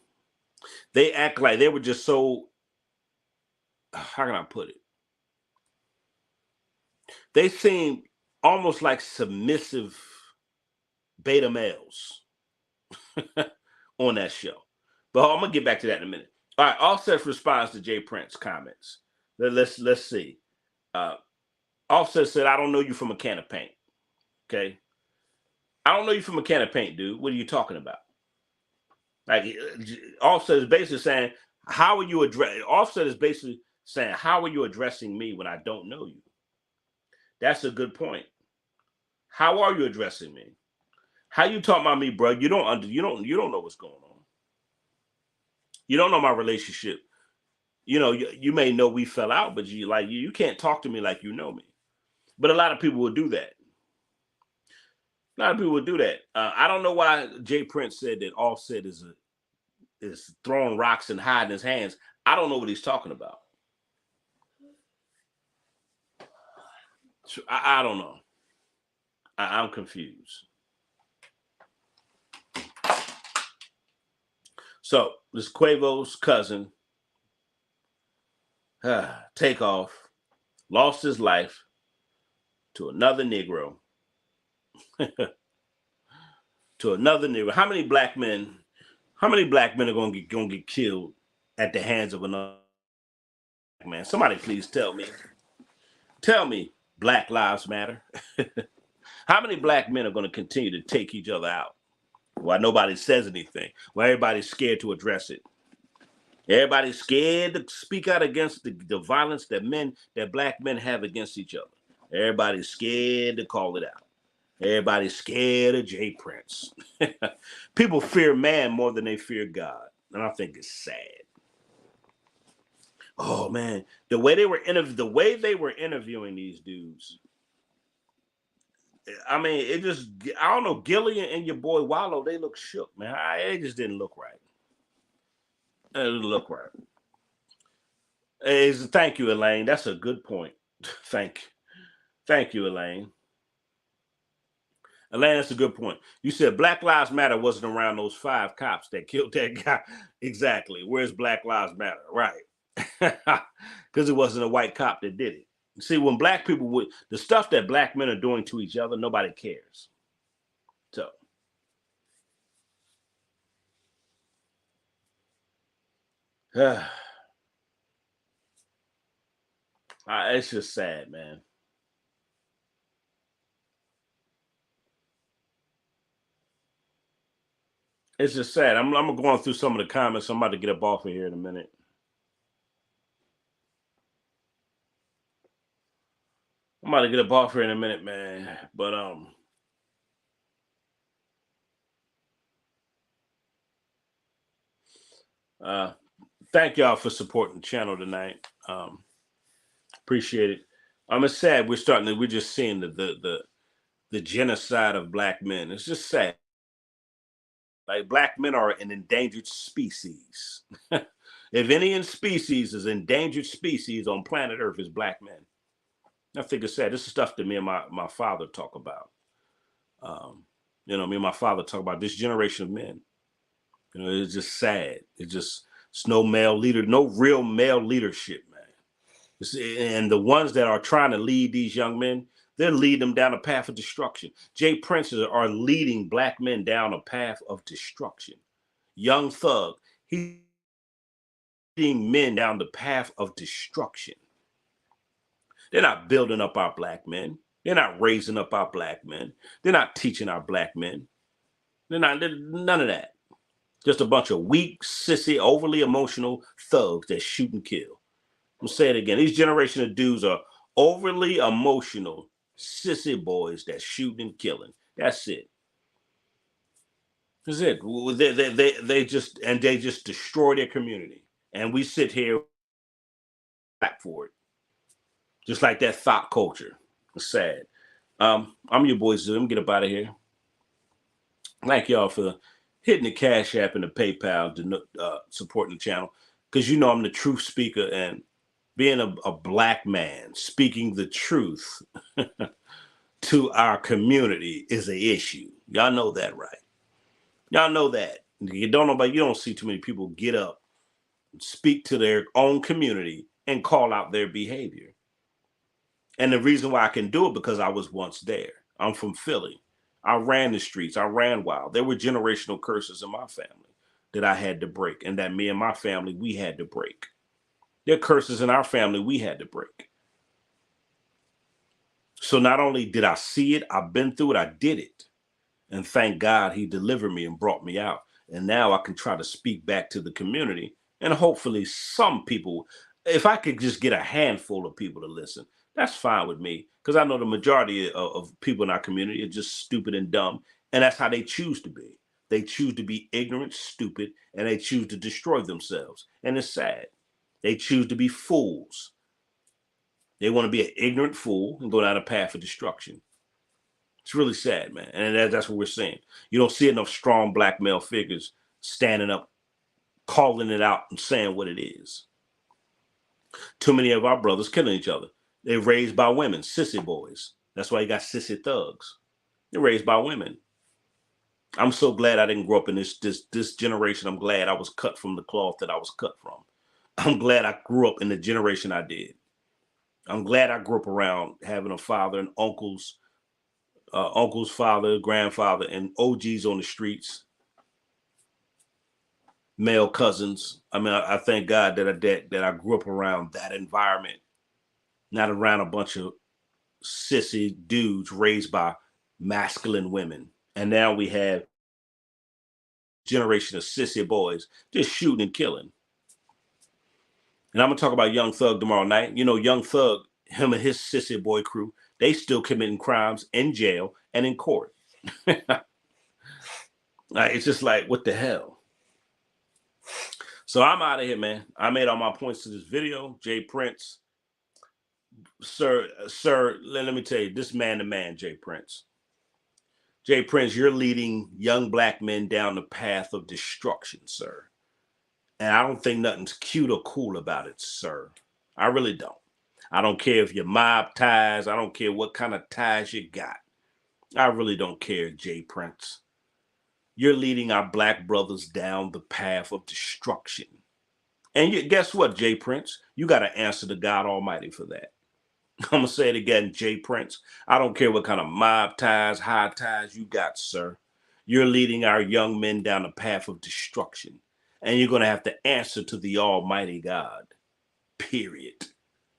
B: They act like they were just so, how can I put it? They seem almost like submissive beta males on that show. But I'm gonna get back to that in a minute. All right, Offset responds to Jay Prince comments. Let's see. Offset said, "I don't know you from a can of paint." Okay, I don't know you from a can of paint, dude. What are you talking about? Like, Offset is basically saying, "How are you addressing?" Offset is basically saying, "How are you addressing me when I don't know you?" That's a good point. How are you addressing me? How you talking about me, bro? You don't know what's going on. You don't know my relationship. You know, you may know we fell out, but you can't talk to me like you know me. But a lot of people will do that. A lot of people will do that. I don't know why Jay Prince said that Offset is throwing rocks and hiding his hands. I don't know what he's talking about. So I don't know. I'm confused. So this Quavo's cousin, Takeoff, lost his life to another Negro. To another Negro. How many black men are gonna get killed at the hands of another man? Somebody please tell me. Tell me, Black Lives Matter. How many black men are going to continue to take each other out? Why nobody says anything? Why everybody's scared to address it? Everybody's scared to speak out against the violence that black men have against each other. Everybody's scared to call it out. Everybody's scared of Jay Prince. People fear man more than they fear God. And I think it's sad. Oh man, the way they were interviewing these dudes. I mean, I don't know, Gilly and your boy Wallow, they look shook, man. It just didn't look right. It didn't look right. Thank you, Elaine. That's a good point. Thank you, Elaine. Elaine, that's a good point. You said Black Lives Matter wasn't around those 5 cops that killed that guy. Exactly. Where's Black Lives Matter? Right. Because it wasn't a white cop that did it. See, when black people the stuff that black men are doing to each other, nobody cares. So, it's just sad, man. It's just sad. I'm going through some of the comments. I'm about to get up off of here in a minute. I'm about to get up off here in a minute, man. But thank y'all for supporting the channel tonight. Appreciate it. It's sad we're just seeing the genocide of black men. It's just sad. Like, black men are an endangered species. If any species is endangered species on planet Earth, is black men. I think it's sad. This is stuff that me and my father talk about. Me and my father talk about this generation of men. It's just sad. It's no male leader, no real male leadership, man. And the ones that are trying to lead these young men, they're leading them down a path of destruction. Jay Princes are leading black men down a path of destruction. Young Thug, he's leading men down the path of destruction. They're not building up our black men. They're not raising up our black men. They're not teaching our black men. They're none of that. Just a bunch of weak, sissy, overly emotional thugs that shoot and kill. I'm saying it again. These generation of dudes are overly emotional, sissy boys that shoot and killing. That's it. That's it. They just destroy their community. And we sit here back for it. Just like that thought culture. It's sad. I'm your boy Zoom. Get up out of here. Thank y'all for hitting the Cash App and the PayPal to supporting the channel. Because you know I'm the truth speaker, and being a black man speaking the truth to our community is an issue. Y'all know that, right? Y'all know that. You don't see too many people get up and speak to their own community and call out their behavior. And the reason why I can do it because I was once there. I'm from Philly. I ran the streets. I ran wild. There were generational curses in my family that I had to break, and that me and my family, we had to break. There are curses in our family we had to break. So not only did I see it, I've been through it, I did it. And thank God he delivered me and brought me out. And now I can try to speak back to the community. And hopefully some people, if I could just get a handful of people to listen, that's fine with me. Because I know the majority of people in our community are just stupid and dumb. And that's how they choose to be. They choose to be ignorant, stupid, and they choose to destroy themselves. And it's sad. They choose to be fools. They want to be an ignorant fool and go down a path of destruction. It's really sad, man. And that's what we're seeing. You don't see enough strong black male figures standing up, calling it out and saying what it is. Too many of our brothers killing each other. They're raised by women, sissy boys. That's why you got sissy thugs. They're raised by women. I'm so glad I didn't grow up in this generation. I'm glad I was cut from the cloth that I was cut from. I'm glad I grew up in the generation I did. I'm glad I grew up around having a father and uncles, uncle's father, grandfather, and OGs on the streets, male cousins. I mean, I thank God that I grew up around that environment, not around a bunch of sissy dudes raised by masculine women. And now we have a generation of sissy boys just shooting and killing. And I'm going to talk about Young Thug tomorrow night. You know, Young Thug, him and his sissy boy crew, they still committing crimes in jail and in court. It's just like, what the hell? So I'm out of here, man. I made all my points to this video. Jay Prince. Sir, let me tell you, this man to man, Jay Prince. Jay Prince, you're leading young black men down the path of destruction, sir. And I don't think nothing's cute or cool about it, sir. I really don't. I don't care if you're mob ties. I don't care what kind of ties you got. I really don't care, Jay Prince. You're leading our black brothers down the path of destruction. And guess what, Jay Prince? You got to answer to God Almighty for that. I'm going to say it again, Jay Prince. I don't care what kind of mob ties, high ties you got, sir. You're leading our young men down the path of destruction. And you're going to have to answer to the Almighty God. Period.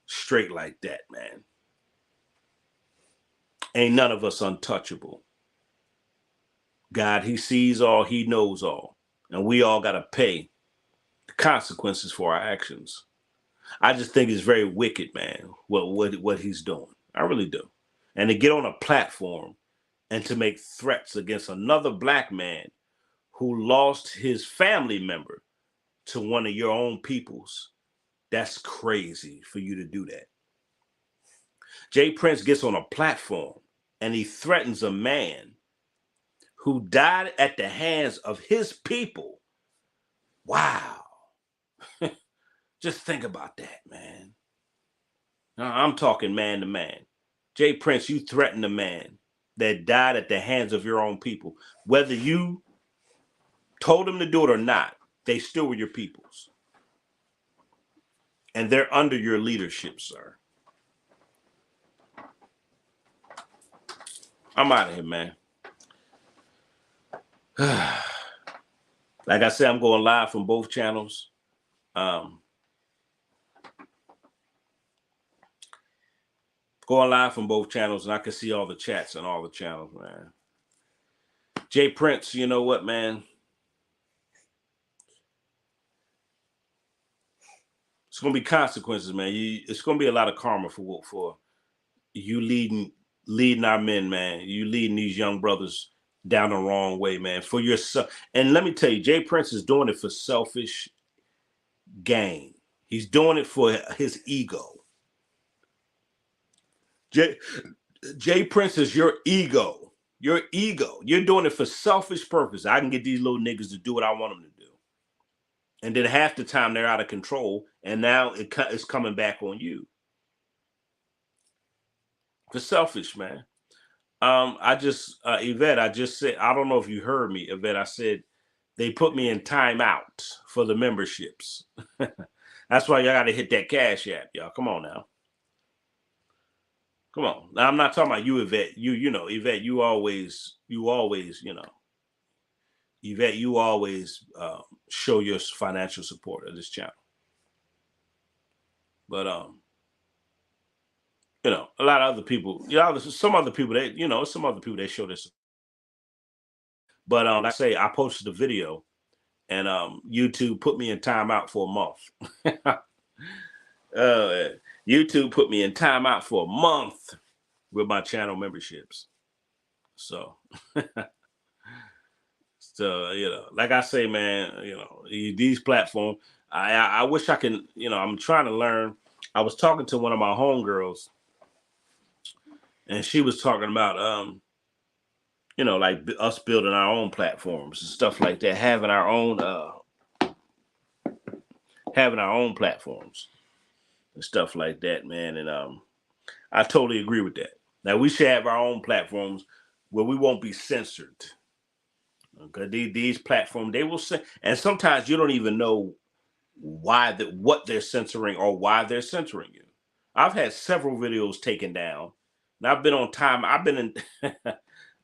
B: Straight like that, man. Ain't none of us untouchable. God, he sees all, he knows all. And we all got to pay the consequences for our actions. I just think it's very wicked, man, what he's doing. I really do. And to get on a platform and to make threats against another black man who lost his family member to one of your own peoples, that's crazy for you to do that. Jay Prince gets on a platform and he threatens a man who died at the hands of his people. Wow. Just think about that, man. Now, I'm talking man to man. Jay Prince, you threatened a man that died at the hands of your own people. Whether you told him to do it or not, they still were your peoples. And they're under your leadership, sir. I'm out of here, man. Like I said, I'm going live from both channels. Going live from both channels, and I can see all the chats on all the channels, man. Jay Prince, you know what, man? It's gonna be consequences, man. It's gonna be a lot of karma for you leading our men, man. You leading these young brothers down the wrong way, man. For yourself. And let me tell you, Jay Prince is doing it for selfish gain. He's doing it for his ego. Jay Prince is your ego. Your ego. You're doing it for selfish purpose. I can get these little niggas to do what I want them to do. And then half the time they're out of control, and now it's coming back on you. It's selfish, man. Yvette, I just said, I don't know if you heard me, Yvette. I said they put me in timeout for the memberships. That's why y'all got to hit that Cash App, y'all. Come on now. Come on. Now, I'm not talking about you, Yvette. You know, Yvette, you always, you know, Yvette, you always show your financial support of this channel. But you know, a lot of other people, you know, some other people they show this. But like I say, I posted a video, and YouTube put me in timeout for a month. YouTube put me in timeout for a month with my channel memberships. So, so you know, like I say, man, you know, these platforms. I wish I can. You know, I'm trying to learn. I was talking to one of my homegirls, and she was talking about you know, like us building our own platforms and stuff like that, having our own platforms and stuff like that, man. And I totally agree with that. Now we should have our own platforms where we won't be censored. Okay, these platforms, they will say, and sometimes you don't even know what they're censoring or why they're censoring you. I've had several videos taken down, and I've been on time. I've been in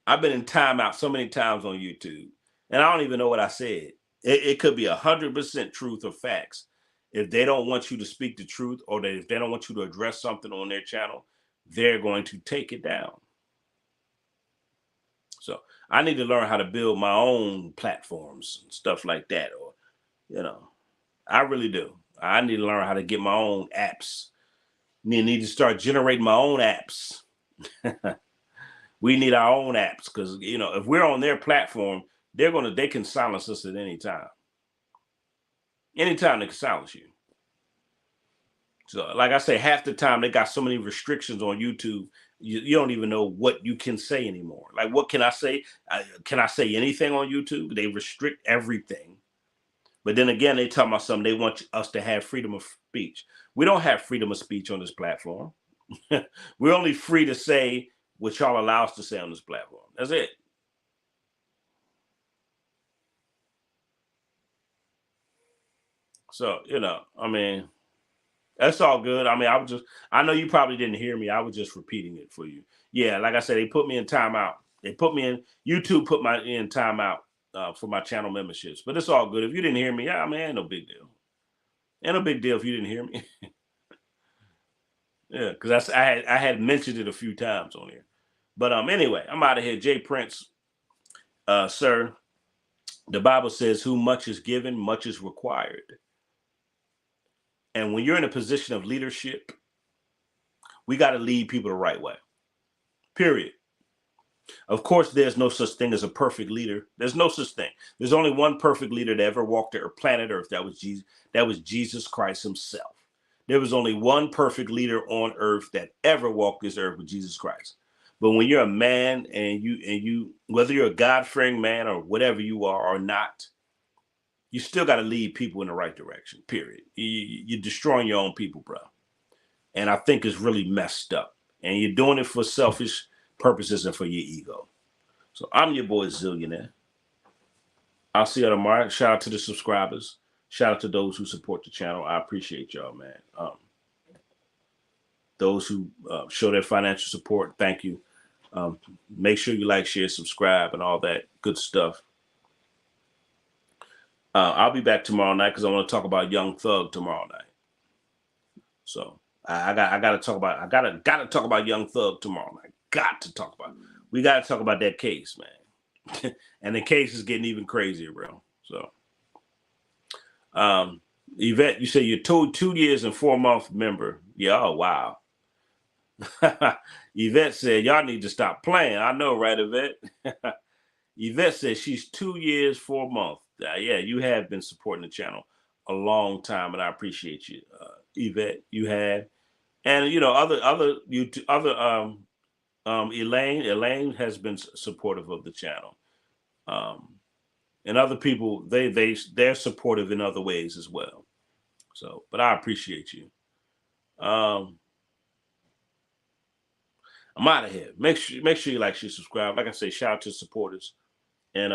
B: I've been in timeout so many times on YouTube, and I don't even know what I said. It could be 100% truth or facts. If they don't want you to speak the truth, or if they don't want you to address something on their channel, they're going to take it down. So I need to learn how to build my own platforms and stuff like that. Or, you know, I really do. I need to learn how to get my own apps. Need to start generating my own apps. We need our own apps, because, you know, if we're on their platform, they can silence us at any time. Anytime they can silence you. So, like I say, half the time they got so many restrictions on YouTube, you don't even know what you can say anymore. Like, what can I say? Can I say anything on YouTube? They restrict everything. But then again, they talk about something. They want us to have freedom of speech. We don't have freedom of speech on this platform. We're only free to say what y'all allow us to say on this platform. That's it. So, you know, I mean, that's all good. I mean, I know you probably didn't hear me. I was just repeating it for you. Yeah, like I said, they put me in timeout. YouTube put me in timeout for my channel memberships. But it's all good. If you didn't hear me, yeah, man, ain't no big deal. Ain't no big deal if you didn't hear me. Yeah, because I had mentioned it a few times on here. But anyway, I'm out of here. Jay Prince, sir. The Bible says, "Who much is given, much is required." And when you're in a position of leadership, we got to lead people the right way. Period. Of course, there's no such thing as a perfect leader. There's no such thing. There's only one perfect leader that ever walked the planet Earth. That was Jesus. That was Jesus Christ himself. There was only one perfect leader on earth that ever walked this earth with Jesus Christ. But when you're a man, and you whether you're a God-fearing man or whatever you are or not, you still got to lead people in the right direction, period. You're destroying your own people, bro. And I think it's really messed up. And you're doing it for selfish purposes and for your ego. So I'm your boy Zillionaire. I'll see you tomorrow. Shout out to the subscribers. Shout out to those who support the channel. I appreciate y'all, man. Those who show their financial support, thank you. Make sure you like, share, subscribe, and all that good stuff. I'll be back tomorrow night because I want to talk about Young Thug tomorrow night. So I gotta talk about Young Thug tomorrow night. We got to talk about that case, man. And the case is getting even crazier, bro. So, Yvette, you say you're 2 years and 4 month member. Yeah, oh wow. Yvette said y'all need to stop playing. I know, right, Yvette? Yvette says she's 2 years, 4 months. Yeah, you have been supporting the channel a long time, and I appreciate you, Yvette. You have, and Elaine has been supportive of the channel, and other people they're supportive in other ways as well. So, but I appreciate you. I'm out of here. Make sure you like, share, subscribe. Like I say, shout out to supporters, and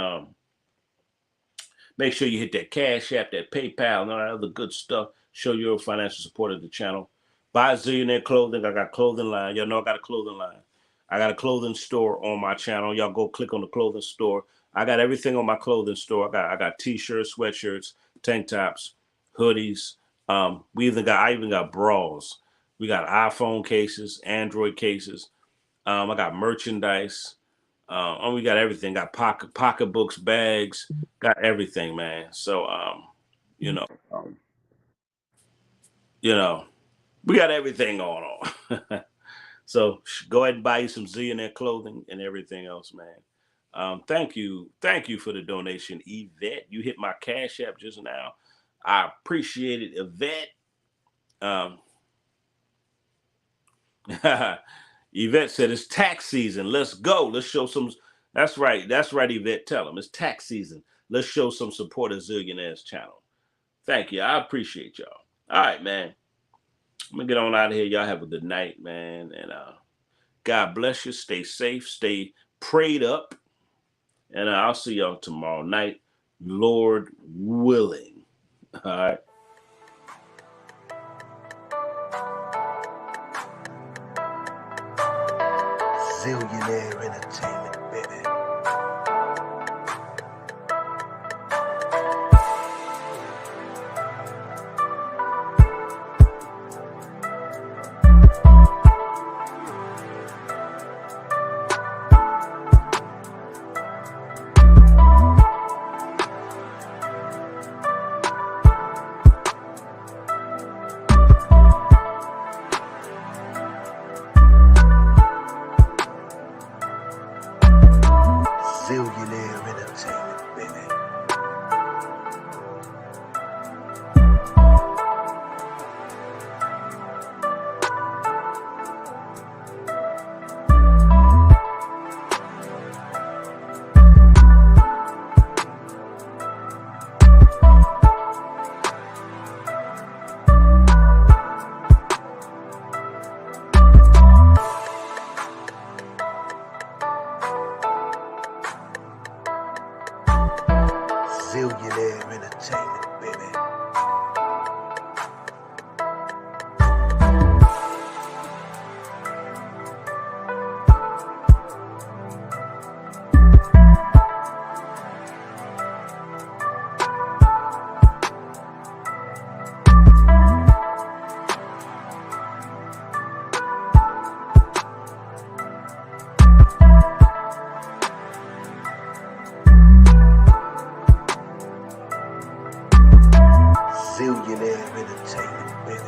B: make sure you hit that Cash App, that PayPal, and all that other good stuff. Show your financial support of the channel. Buy Zillionaire clothing. I got a clothing line. Y'all know I got a clothing line. I got a clothing store on my channel. Y'all go click on the clothing store. I got everything on my clothing store. I got t-shirts, sweatshirts, tank tops, hoodies. I even got bras. We got iPhone cases, Android cases. I got merchandise. We got everything. Got pocketbooks, bags, got everything, man. So we got everything going on. So go ahead and buy you some Zillionaire clothing and everything else, man. Thank you for the donation, Yvette. You hit my Cash App just now. I appreciate it, Yvette. Yvette said it's tax season. Let's go. Let's show some. That's right, Yvette. Tell them it's tax season. Let's show some support of Zillionaire's channel. Thank you. I appreciate y'all. All right, man. I'm gonna get on out of here. Y'all have a good night, man. And God bless you. Stay safe. Stay prayed up. And I'll see y'all tomorrow night, Lord willing. All right.
A: Zillionaire Entertainment, baby. Zillionaire Entertainment, baby. Zillionaire Entertainment, baby. Zillionaire Entertainment, baby.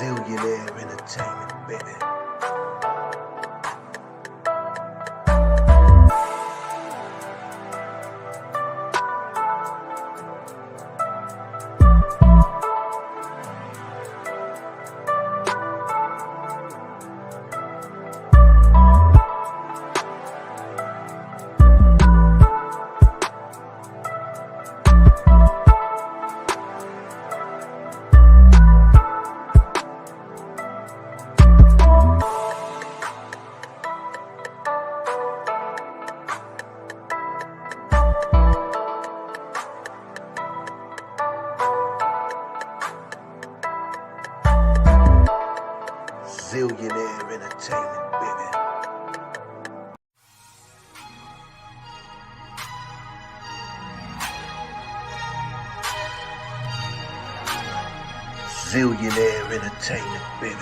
A: Zillionaire Entertainment, baby. Zillionaire Entertainment, baby. Zillionaire Entertainment, baby.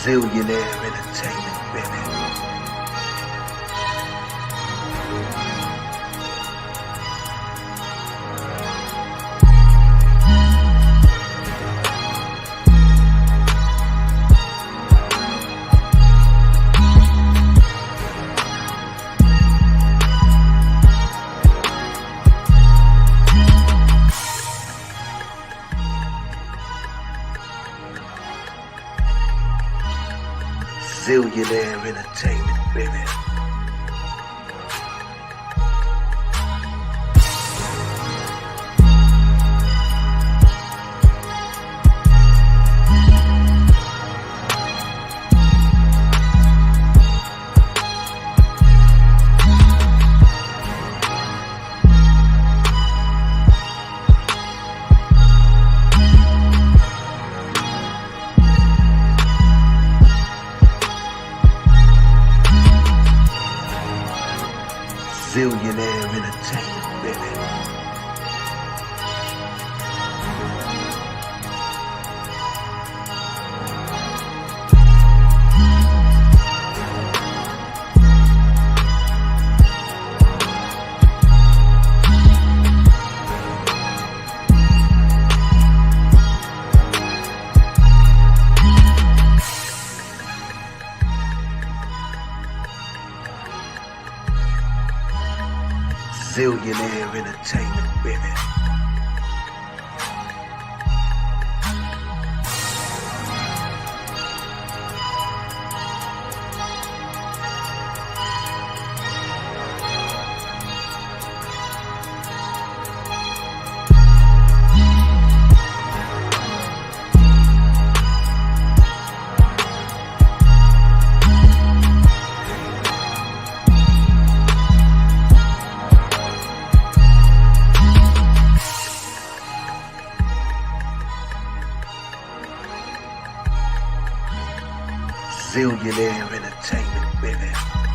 A: Zillionaire Entertainment, baby. Zillionaire Entertainment, baby. Zillionaire Entertainment, baby. Zillionaire Entertainment, baby. Zillionaire Entertainment, baby.